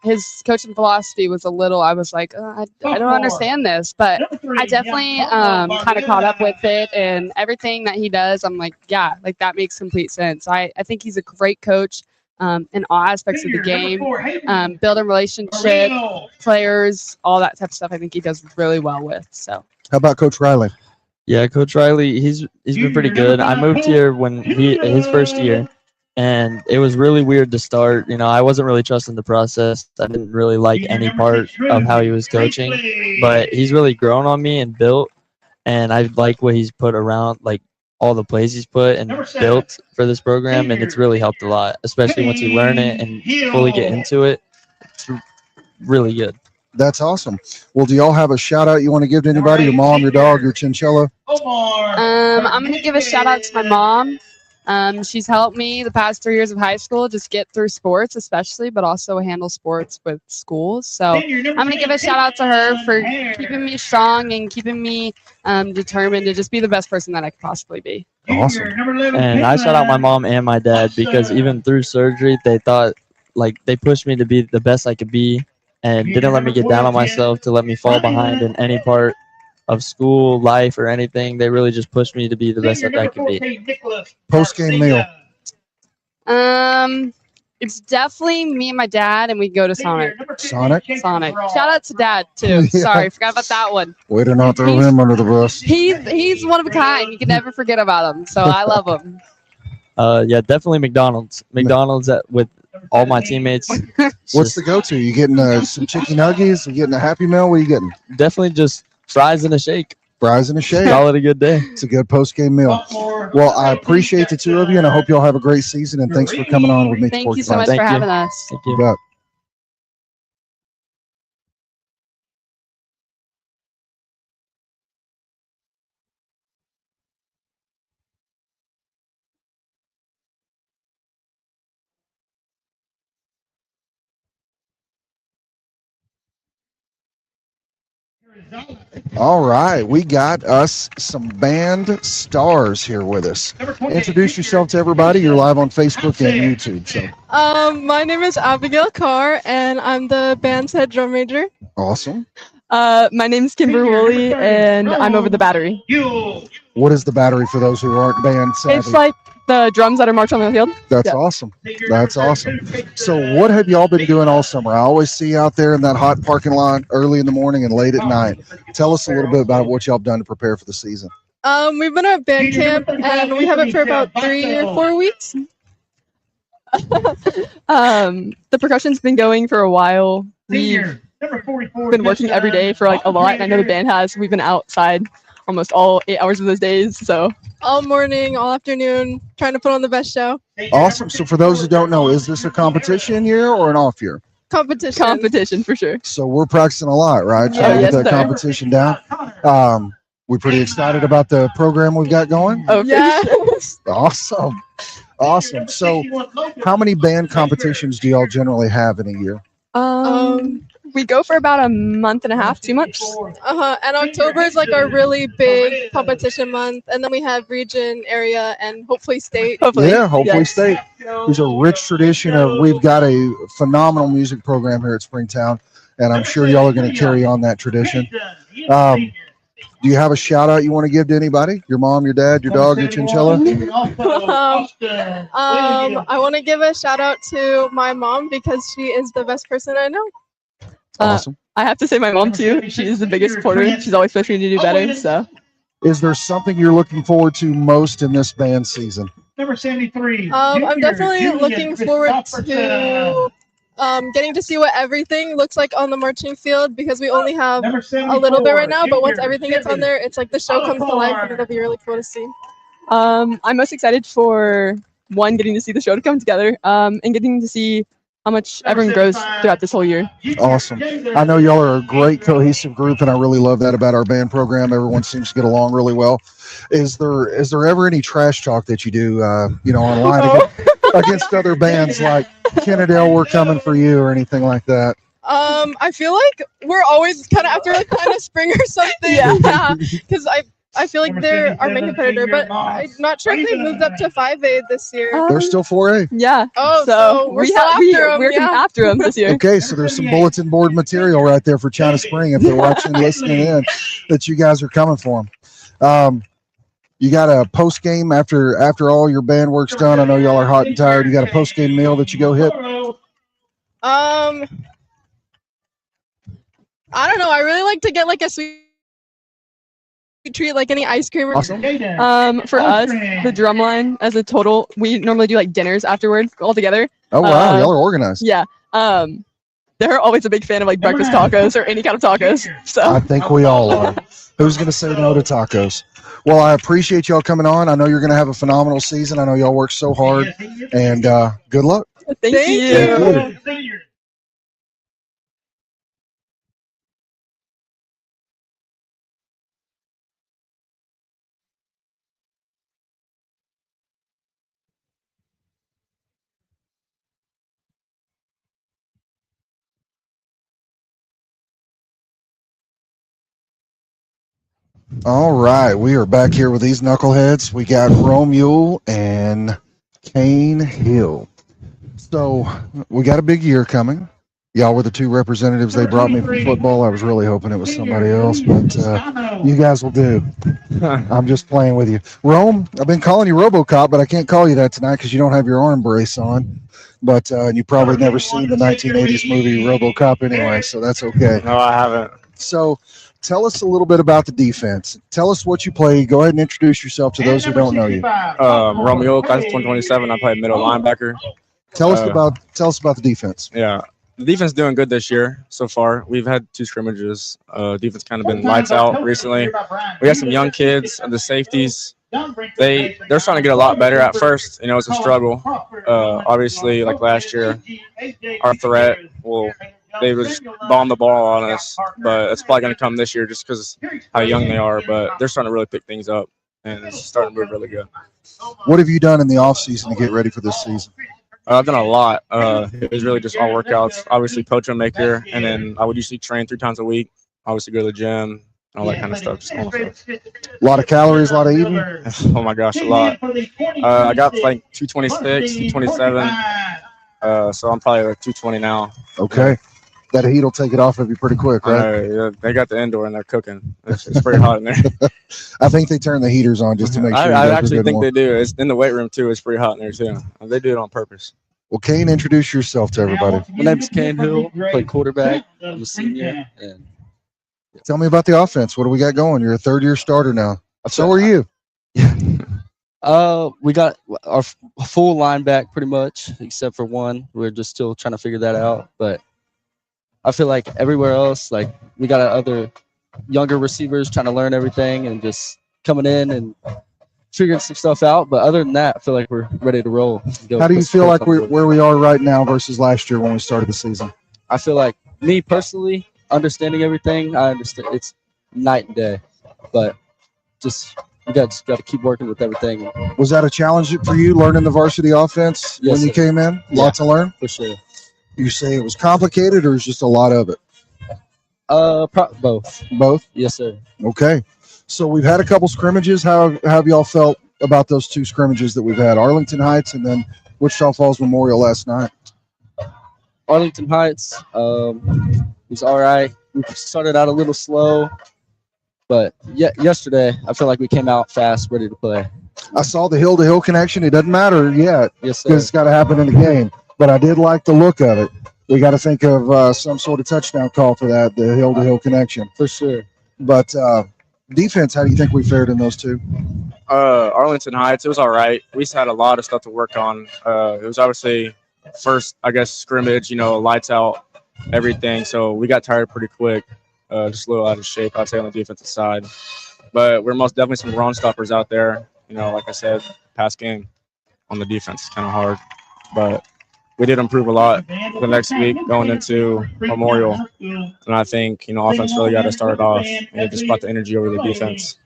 His coaching philosophy was a little, I was like, I don't understand this, but I definitely kind of caught up with it, and everything that he does, I'm like, yeah, like that makes complete sense. I think he's a great coach in all aspects of the game, building relationships, players, all that type of stuff. I think he does really well with. So how about Coach Riley? Yeah, Coach Riley, he's been pretty good. I moved here when his first year. And it was really weird to start. I wasn't really trusting the process. I didn't really like any part of how he was coaching. But he's really grown on me and built. And I like what he's put around, like all the plays he's put and built for this program. And it's really helped a lot, especially once you learn it and fully get into it. It's really good. That's awesome. Well, do y'all have a shout out you want to give to anybody? Your mom, your dog, your chinchilla? I'm going to give a shout out to my mom. She's helped me the past 3 years of high school just get through sports, especially, but also handle sports with schools. So I'm going to give a shout out to her for keeping me strong and keeping me determined to just be the best person that I could possibly be. Awesome. And I shout out my mom and my dad because even through surgery, they pushed me to be the best I could be and didn't let me get down on myself to let me fall behind in any part of school, life, or anything. They really just pushed me to be the best that I could be. Post-game meal. It's definitely me and my dad, and we go to Sonic. Sonic? Shout out to Dad, too. Yeah. Sorry, forgot about that one. Way to not throw him under the bus. He's one of a kind. You can never forget about him, so I love him. Yeah, definitely McDonald's. With all my teammates. What's the go-to? You getting some chicken nuggets? You getting a Happy Meal? What are you getting? Definitely just fries and a shake. Fries and a shake. Call it a good day. It's a good post-game meal. Well, I appreciate the two of you, and I hope y'all have a great season, and thanks for coming on with me. Thank you so much for having us. Thank you. You bet. All right, we got us some band stars here with us. Introduce yourself to everybody. You're live on Facebook and YouTube. So, my name is Abigail Carr, and I'm the band's head drum major. awesome. My name's Kimber Woolley, and I'm over the battery. What is the battery for those who aren't band savvy? It's like the drums that are marched on the field. That's Yeah. awesome. That's awesome. So what have y'all been doing all summer? I always see you out there in that hot parking lot early in the morning and late at night. Tell us a little bit about what y'all have done to prepare for the season. We've been at band camp, and we have it for about 3 or 4 weeks. The percussion's been going for a while. We've been working every day for like a lot, and I know the band has. We've been outside almost all 8 hours of those days, so all morning, all afternoon, trying to put on the best show. Awesome. So for those who don't know, is this a competition year or an off year? Competition for sure. So we're practicing a lot, right? Trying to yes, get that sir. competition down. We're pretty excited about the program we've got going. Oh yeah. Awesome. Awesome. So how many band competitions do y'all generally have in a year? We go for about a month and a half, 2 months. And October is like our really big competition month, and then we have region, area, and hopefully state. Hopefully Yes. state. There's a rich tradition of we've got a phenomenal music program here at Springtown, and I'm sure y'all are going to carry on that tradition. Do you have a shout out you want to give to anybody? Your mom, your dad, your dog, your chinchilla? I want to give a shout out to my mom because she is the best person I know. Awesome. I have to say my mom too. She is the biggest supporter. She's always pushing me to do better. So, is there something you're looking forward to most in this band season? Number 73. I'm definitely looking forward to getting to see what everything looks like on the marching field because we only have a little bit right now. But once everything gets on there, it's like the show comes to life, and it'll be really cool to see. I'm most excited for getting to see the show to come together, and getting to see how much everyone grows throughout this whole year. Awesome. I know y'all are a great cohesive group, and I really love that about our band program. Everyone seems to get along really well. Is there ever any trash talk that you do, online against other bands like Kennedale, We're Coming for You, or anything like that? I feel like we're always kind of after like kind of spring or something. Yeah. Because I feel like they're our main competitor, but I'm not sure if they moved up to 5A this year. They're still 4A. Yeah. Oh, so we're after them this year. Okay, so there's some bulletin board material right there for China Spring if they're watching, listening in, that you guys are coming for them. You got a post game after all your band work's done. I know y'all are hot and tired. You got a post game meal that you go hit. I don't know. I really like to get like a sweet treat, like any ice cream. Awesome. For us, the drumline as a total, we normally do like dinners afterward all together. Oh wow, y'all are organized. Yeah. They're always a big fan of like breakfast tacos or any kind of tacos. So I think we all are. Who's gonna say no to tacos? Well, I appreciate y'all coming on. I know you're gonna have a phenomenal season. I know y'all work so hard, and good luck. Thank you. Thank you. All right, we are back here with these knuckleheads. We got Romule and Kane Hill. So we got a big year coming. Y'all were the two representatives they brought me from football. I was really hoping it was somebody else, but you guys will do. I'm just playing with you. Rome, I've been calling you RoboCop, but I can't call you that tonight because you don't have your arm brace on. But you probably never seen the 1980s movie RoboCop anyway, so that's okay. No, I haven't. So tell us a little bit about the defense. Tell us what you play. Go ahead and introduce yourself to those who don't know you. Romeo, class of 2027. I play middle linebacker. Tell us about the defense. Yeah, the defense doing good this year so far. We've had 2 scrimmages. Defense kind of been lights out recently. We have some young kids and the safeties. They're trying to get a lot better. At first, it's a struggle. Obviously, like last year, our threat they would just bomb the ball on us, but it's probably going to come this year just because how young they are. But they're starting to really pick things up, and it's starting to move really good. What have you done in the off season to get ready for this season? I've done a lot. It was really just all workouts. Obviously, Pocho Maker, and then I would usually train 3 times a week. Obviously, go to the gym, all that kind of stuff. Just normal stuff. A lot of calories, a lot of eating. Oh my gosh, a lot. I got like 226, 227. So I'm probably like 220 now. Okay. That heat will take it off of you pretty quick, right? Yeah, they got the indoor and they're cooking. It's pretty hot in there. I think they turn the heaters on just to make sure. I actually think they do. It's in the weight room too. It's pretty hot in there too. They do it on purpose. Well, Kane, introduce yourself to everybody. My name's Kane Hill. I play quarterback. I'm a senior. And tell me about the offense. What do we got going? You're a third-year starter now. So are you. We got our full line back pretty much, except for one. We're just still trying to figure that out. But I feel like everywhere else, like we got other younger receivers trying to learn everything and just coming in and figuring some stuff out. But other than that, I feel like we're ready to roll. How do you feel like where we are right now versus last year when we started the season? I feel like me personally, understanding everything, I understand it's night and day. But just got to keep working with everything. Was that a challenge for you learning the varsity offense when you came in? Lots to learn? For sure. You say it was complicated or is just a lot of it? Both. Both? Yes, sir. Okay. So we've had a couple scrimmages. How have y'all felt about those 2 scrimmages that we've had? Arlington Heights and then Wichita Falls Memorial last night? Arlington Heights was all right. We started out a little slow, but yesterday I feel like we came out fast, ready to play. I saw the hill-to-hill connection. It doesn't matter yet Yes, because sir. it's got to happen in the game. But I did like the look of it. We got to think of some sort of touchdown call for that, the hill-to-hill connection. For sure. But defense, how do you think we fared in those two? Arlington Heights, it was all right. We just had a lot of stuff to work on. It was obviously first, I guess, scrimmage, lights out, everything. So we got tired pretty quick, just a little out of shape, I'd say, on the defensive side. But we're most definitely some run stoppers out there. Like I said, past game on the defense is kind of hard. But we did improve a lot the next week going into Memorial. And I think, offense really got to start it off. And it just brought the energy over the defense.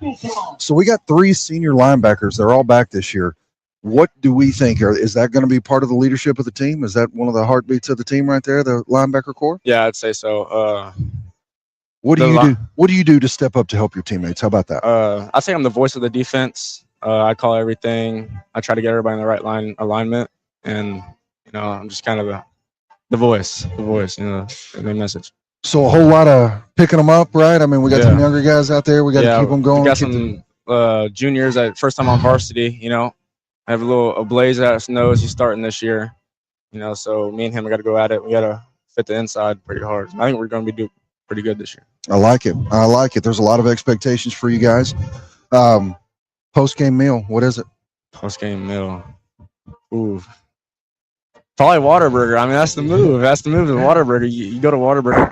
So we got 3 senior linebackers. They're all back this year. What do we think? Is that going to be part of the leadership of the team? Is that one of the heartbeats of the team right there, the linebacker core? Yeah, I'd say so. What do you do? What do you do to step up to help your teammates? How about that? I think I'm the voice of the defense. I call everything. I try to get everybody in the right alignment. And, I'm just kind of the voice, the main message. So a whole lot of picking them up, right? I mean, we got some younger guys out there. We got to keep them going. We got some juniors that first time on varsity, I have a Blaze that knows he's starting this year, so me and him, we got to go at it. We got to fit the inside pretty hard. I think we're going to be pretty good this year. I like it. There's a lot of expectations for you guys. Post-game meal, what is it? Post-game meal. Ooh. Probably Whataburger. I mean, that's the move. That's the move. The Whataburger. You go to Whataburger.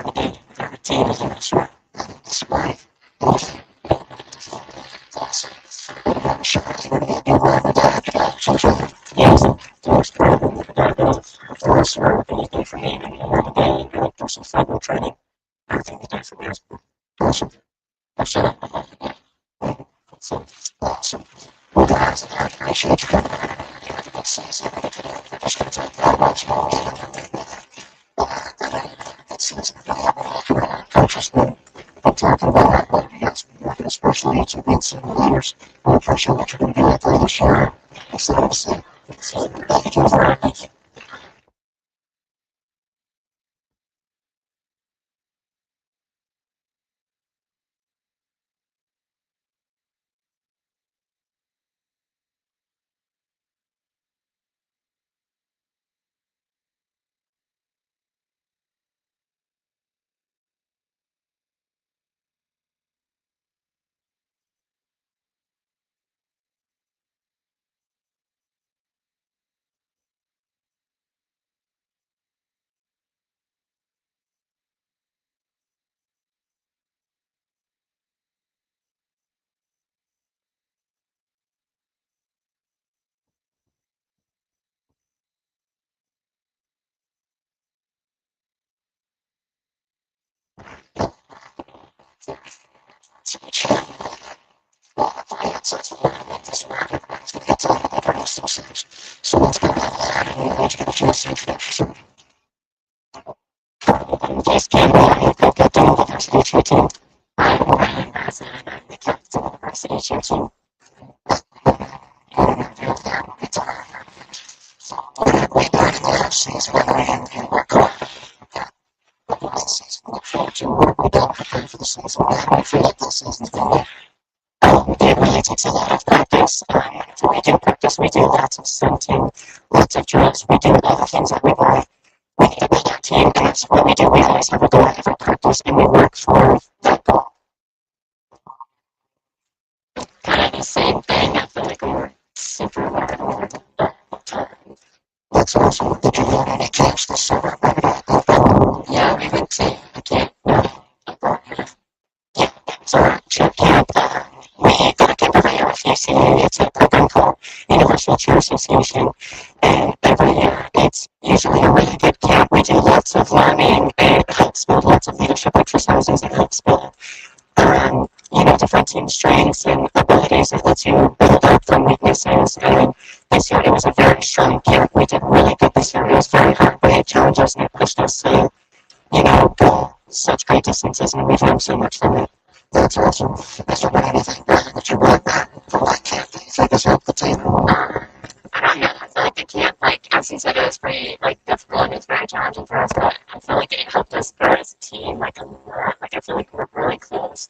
it was pretty difficult and it was very challenging for us, but I feel like it helped us grow as a team a lot. I feel like we're really close.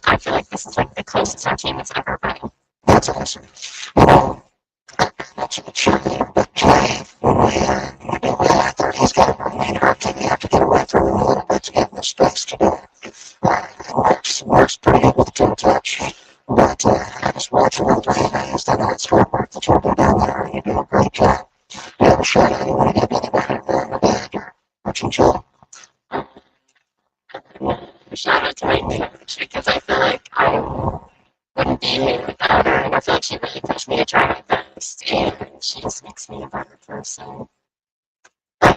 I feel like this is the closest our team has ever been. That's awesome. That's a cheerleader, but Jay, when we get way out there, he's got a leader. You have to get away from him a little bit to give him the space to do it. It works pretty good with the toe touch. But I just watch him over here. I know it's hard work that you're doing down there. You do a great job. You have a shot at it when you get anybody behind watching Joe. Shout out to my coach because I feel like I wouldn't be here without her, and I feel like she really pushed me to try my best, and she just makes me a better person.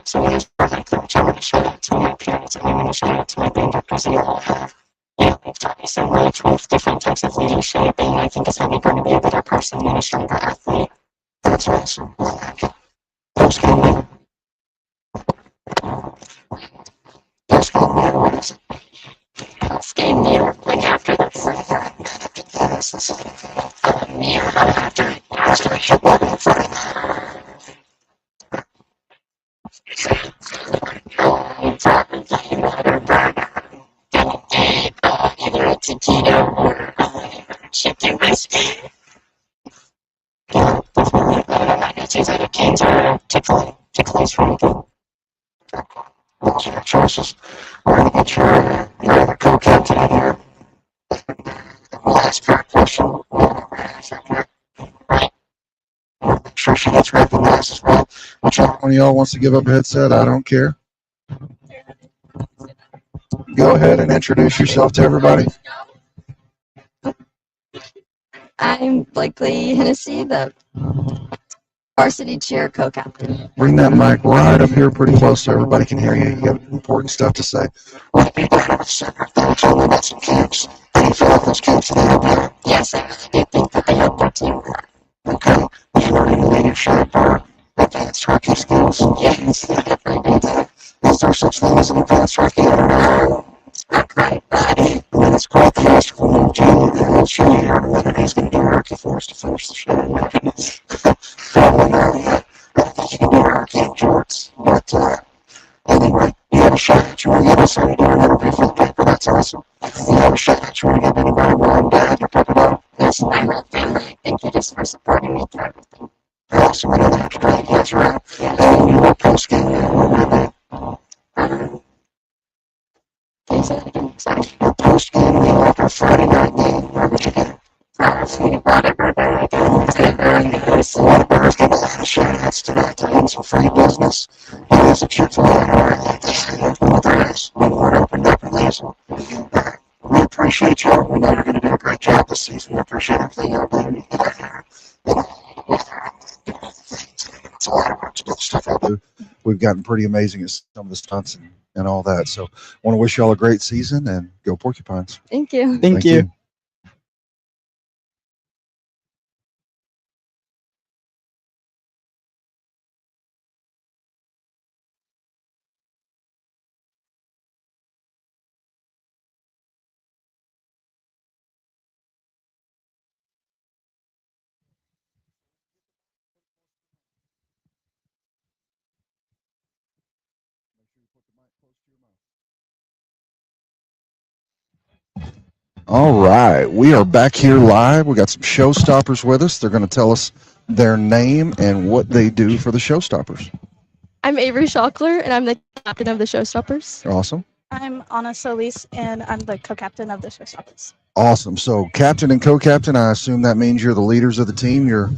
So when I was my coach, I want to shout out to my parents, and I want to shout out to my band because they all have, they've taught me so much with different types of leadership, and I think it's helped me grow to be a better person and a stronger athlete. That's awesome. Post game, what is it? Post-game meal, after the meal, after I hit one in front probably water burger, either a taquito or chicken whiskey. Definitely it's either a King's or Chick-fil-A's really good. Those are your choices. We're going to get your co-captain in here. We'll ask her a question. Right. Make sure she gets recognized as well. Whichever one of y'all wants to give up a headset, I don't care. Go ahead and introduce yourself to everybody. I'm Blakely Hennessy, the varsity cheer co-captain. Bring that mic right up here pretty close so everybody can hear you. You got important stuff to say. Well, people have a secret. They were telling me about some camps. How do you feel like those camps today help you? Yes, I really do think that they helped our team a lot. Okay. Did you learn any leadership or advanced hockey skills? Yes, I definitely did that. Is there such thing as an advanced hockey? I don't know. It's not quite, but I mean, it's quite the mystical little cheerleader. Whether he's going to do hockey for us to finish the show. Probably not yet. I don't think you can do hockey in jorts. But anyway, you have a shot at you want to give us so you do an interview for the paper. That's awesome. You have a shot at you want to give anybody, mom, dad, your pep it up. Yes, my whole family. Thank you just for supporting me through everything. Awesome. I know they have to drive you guys around. And you were post-game. What were you doing? Can you say that again? Sorry. Your post-game meal after Friday night game. Where would you go? Probably Whataburger. I go to Whataburger's getting a lot of shout-outs tonight. They're getting some free business. It is a Chick-fil-A like this. I don't know what there is. When we're opened up and laser. We appreciate y'all. We know you're going to do a great job this season. We appreciate everything y'all do. It's a lot of work to do the stuff y'all do. We've gotten pretty amazing at some of the stunts and all that. So want to wish y'all a great season and go Porcupines. Thank you. Thank you. All right, we are back here live. We got some showstoppers with us. They're going to tell us their name and what they do for the showstoppers. I'm Avery Schockler, and I'm the captain of the Showstoppers. Awesome. I'm Anna Solis, and I'm the co-captain of the Showstoppers. Awesome. So captain and co-captain, I assume that means you're the leaders of the team. You're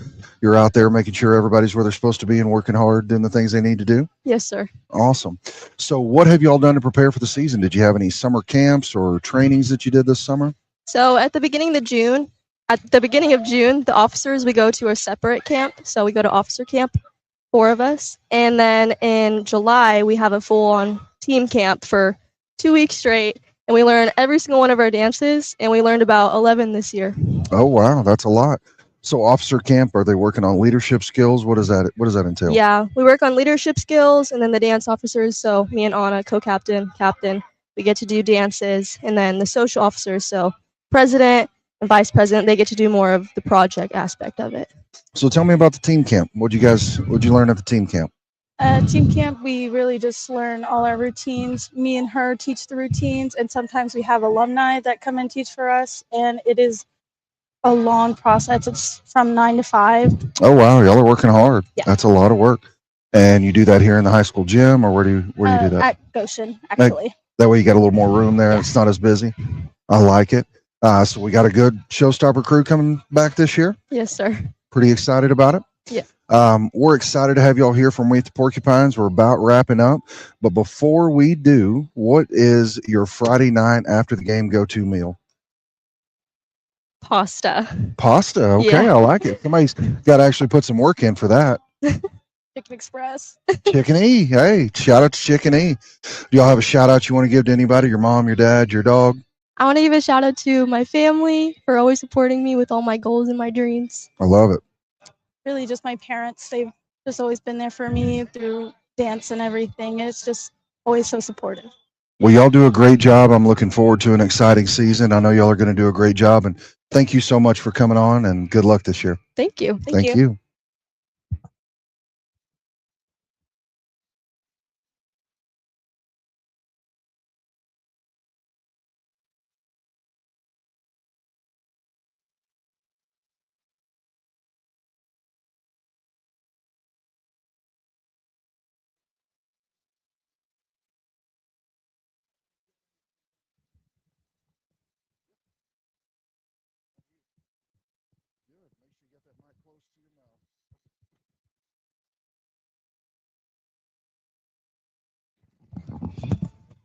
out there making sure everybody's where they're supposed to be and working hard, doing the things they need to do. Yes, sir. Awesome. So what have you all done to prepare for the season? Did you have any summer camps or trainings that you did this summer? So at the beginning of June, the officers, we go to a separate camp. So we go to officer camp, 4 of us. And then in July, we have a full-on team camp for 2 weeks straight. And we learn every single one of our dances. And we learned about 11 this year. Oh, wow. That's a lot. So officer camp, are they working on leadership skills? What does that entail? Yeah, we work on leadership skills, and then the dance officers. So me and Anna, co-captain, captain, we get to do dances. And then the social officers, so president and vice president, they get to do more of the project aspect of it. So tell me about the team camp. What'd you learn at the team camp? At team camp, we really just learn all our routines. Me and her teach the routines, and sometimes we have alumni that come and teach for us. And it is a long process. It's from 9 to 5. Oh wow, y'all are working hard. Yeah. That's a lot of work. And you do that here in the high school gym, or where do you do that? At Goshen, actually. That way you got a little more room there. It's not as busy. I like it. So we got a good showstopper crew coming back this year. Yes, sir. Pretty excited about it. Yeah. We're excited to have y'all here from Meet the Porcupines. We're about wrapping up. But before we do, what is your Friday night after the game go-to meal? Pasta. Pasta. Okay, Yeah. I like it. Somebody's got to actually put some work in for that. Chicken Express. Chicken E. Hey, shout out to Chicken E. Do y'all have a shout out you want to give to anybody? Your mom, your dad, your dog? I want to give a shout out to my family for always supporting me with all my goals and my dreams. I love it. Really just my parents. They've just always been there for me through dance and everything. It's just always so supportive. Well, y'all do a great job. I'm looking forward to an exciting season. I know y'all are going to do a great job. And thank you so much for coming on, and good luck this year. Thank you. Thank you.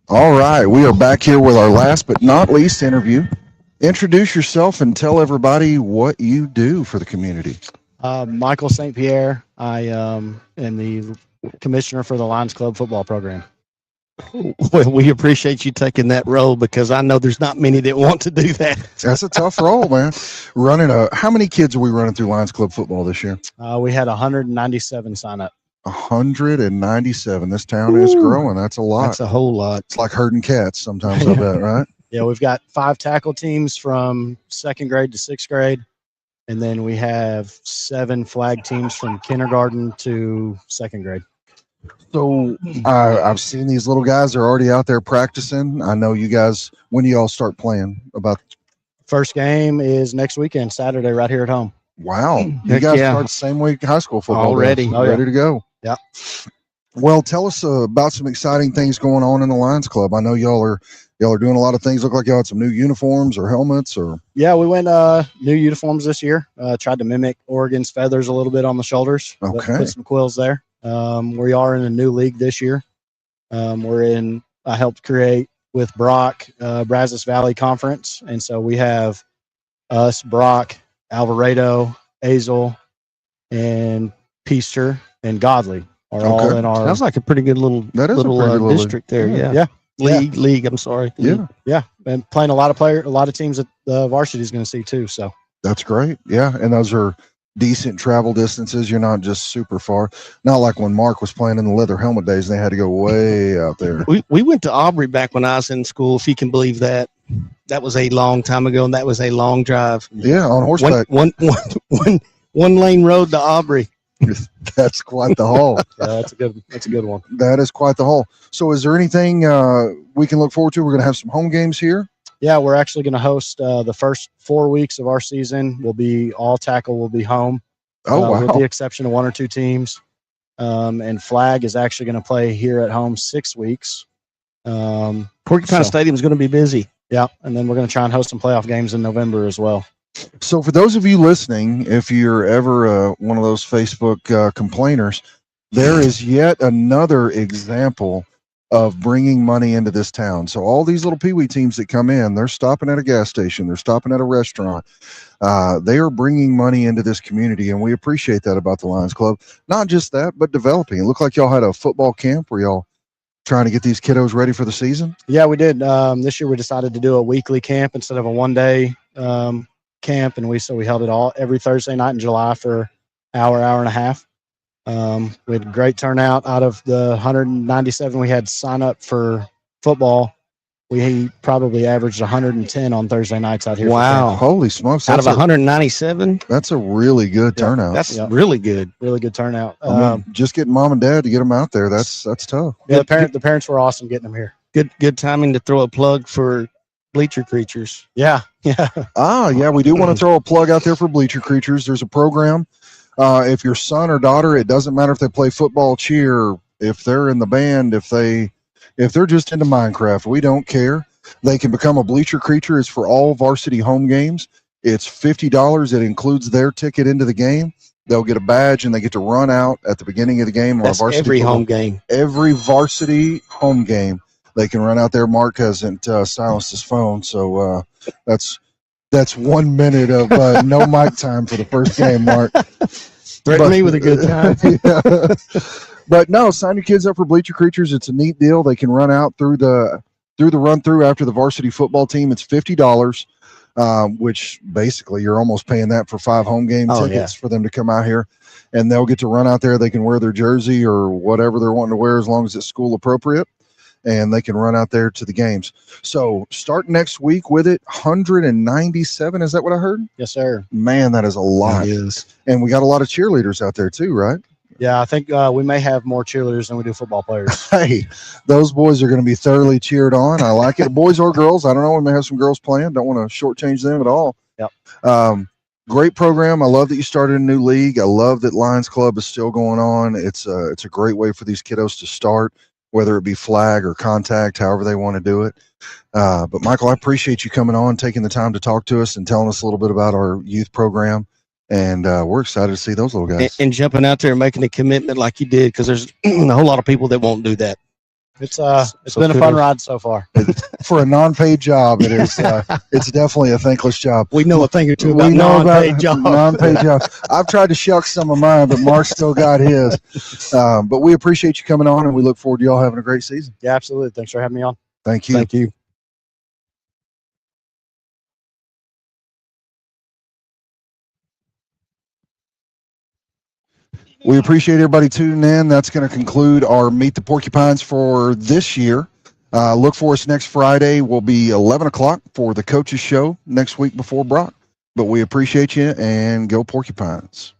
All right, we are back here with our last but not least interview. Introduce yourself and tell everybody what you do for the community. Michael St. Pierre. I am the commissioner for the Lions Club football program. Well, we appreciate you taking that role because I know there's not many that want to do that. That's a tough role, man. How many kids are we running through Lions Club football this year? We had 197 sign up. 197. This town is growing. That's a lot. That's a whole lot. It's like herding cats sometimes, I bet, right? Yeah, we've got 5 tackle teams from 2nd grade to 6th grade. And then we have 7 flag teams from kindergarten to 2nd grade. So I've seen these little guys. They're already out there practicing. I know you guys, when do y'all start playing? First game is next weekend, Saturday, right here at home. Wow. You Heck guys yeah. start the same week high school football Already. does. Oh, yeah. Ready to go. Yeah. Well, tell us about some exciting things going on in the Lions Club. I know y'all are doing a lot of things. Look like y'all had some new uniforms or helmets or. Yeah, we went new uniforms this year. Tried to mimic Oregon's feathers a little bit on the shoulders. Okay. Put some quills there. We are in a new league this year. I helped create with Brock, Brazos Valley Conference. And so we have us, Brock, Alvarado, Azel, and Peaster, and Godly are all in our. Sounds like a pretty good little district there. Yeah. League. I'm sorry. Yeah, and playing a lot of teams that the varsity is going to see too. So that's great. Yeah, and those are decent travel distances. You're not just super far. Not like when Mark was playing in the leather helmet days, and they had to go way out there. We went to Aubrey back when I was in school, if you can believe that. That was a long time ago, and that was a long drive. Yeah, on horseback. One lane road to Aubrey. That's quite the haul. That's a good one. That is quite the haul. So is there anything we can look forward to? We're going to have some home games here. Yeah, we're actually going to host the first 4 weeks of our season. All tackle will be home. Oh, wow. With the exception of 1 or 2 teams. And flag is actually going to play here at home 6 weeks. Porcupine Stadium is going to be busy. Yeah, and then we're going to try and host some playoff games in November as well. So for those of you listening, if you're ever one of those Facebook complainers, there is yet another example of bringing money into this town. So all these little peewee teams that come in, they're stopping at a gas station, they're stopping at a restaurant. They are bringing money into this community, and we appreciate that about the Lions Club. Not just that, but developing. It looked like y'all had a football camp where y'all trying to get these kiddos ready for the season. Yeah, we did. This year we decided to do a weekly camp instead of a one-day camp, and we held it every Thursday night in July for hour and a half. We had a great turnout. Out of the 197 we had sign up for football, We probably averaged 110 on Thursday nights out here. Wow. Holy smokes! Out of That's 197? That's a really good turnout. That's really good. Really good turnout. I mean, just getting mom and dad to get them out there, that's tough. Yeah, the parents were awesome getting them here. Good timing to throw a plug for Bleacher Creatures. Yeah. Yeah, we do want to throw a plug out there for Bleacher Creatures. There's a program. If your son or daughter, it doesn't matter if they play football, cheer, if they're in the band, if they're just into Minecraft, we don't care. They can become a Bleacher Creature. It's for all varsity home games. It's $50. It includes their ticket into the game. They'll get a badge and they get to run out at the beginning of the game. That's varsity every football. home game. Every varsity home game, they can run out there. Mark hasn't silenced his phone, so that's 1 minute of no mic time for the first game, Mark. Threaten me with a good time. Yeah. But no, sign your kids up for Bleacher Creatures. It's a neat deal. They can run out through the run through after the varsity football team. It's $50, which basically you're almost paying that for 5 home game tickets for them to come out here, and they'll get to run out there. They can wear their jersey or whatever they're wanting to wear as long as it's school appropriate, and they can run out there to the games. So start next week with it. 197. Is that what I heard? Yes, sir. Man, that is a lot. It is. And we got a lot of cheerleaders out there too, right? Yeah, I think we may have more cheerleaders than we do football players. Hey, those boys are going to be thoroughly cheered on. I like it. Boys or girls. I don't know. We may have some girls playing. Don't want to shortchange them at all. Yep. Great program. I love that you started a new league. I love that Lions Club is still going on. It's a great way for these kiddos to start, whether it be flag or contact, however they want to do it. But Michael, I appreciate you coming on, taking the time to talk to us and telling us a little bit about our youth program. And we're excited to see those little guys. And jumping out there and making a commitment like you did, because there's a whole lot of people that won't do that. It's been a fun ride so far. For a non-paid job, it is. It's definitely a thankless job. We know a thing or two about non-paid jobs. Non-paid job. I've tried to shuck some of mine, but Mark's still got his. But we appreciate you coming on, and we look forward to y'all having a great season. Yeah, absolutely. Thanks for having me on. Thank you. Thank you. We appreciate everybody tuning in. That's going to conclude our Meet the Porcupines for this year. Look for us next Friday. We'll be 11 o'clock for the coaches show next week before Brock. But we appreciate you, and go Porcupines.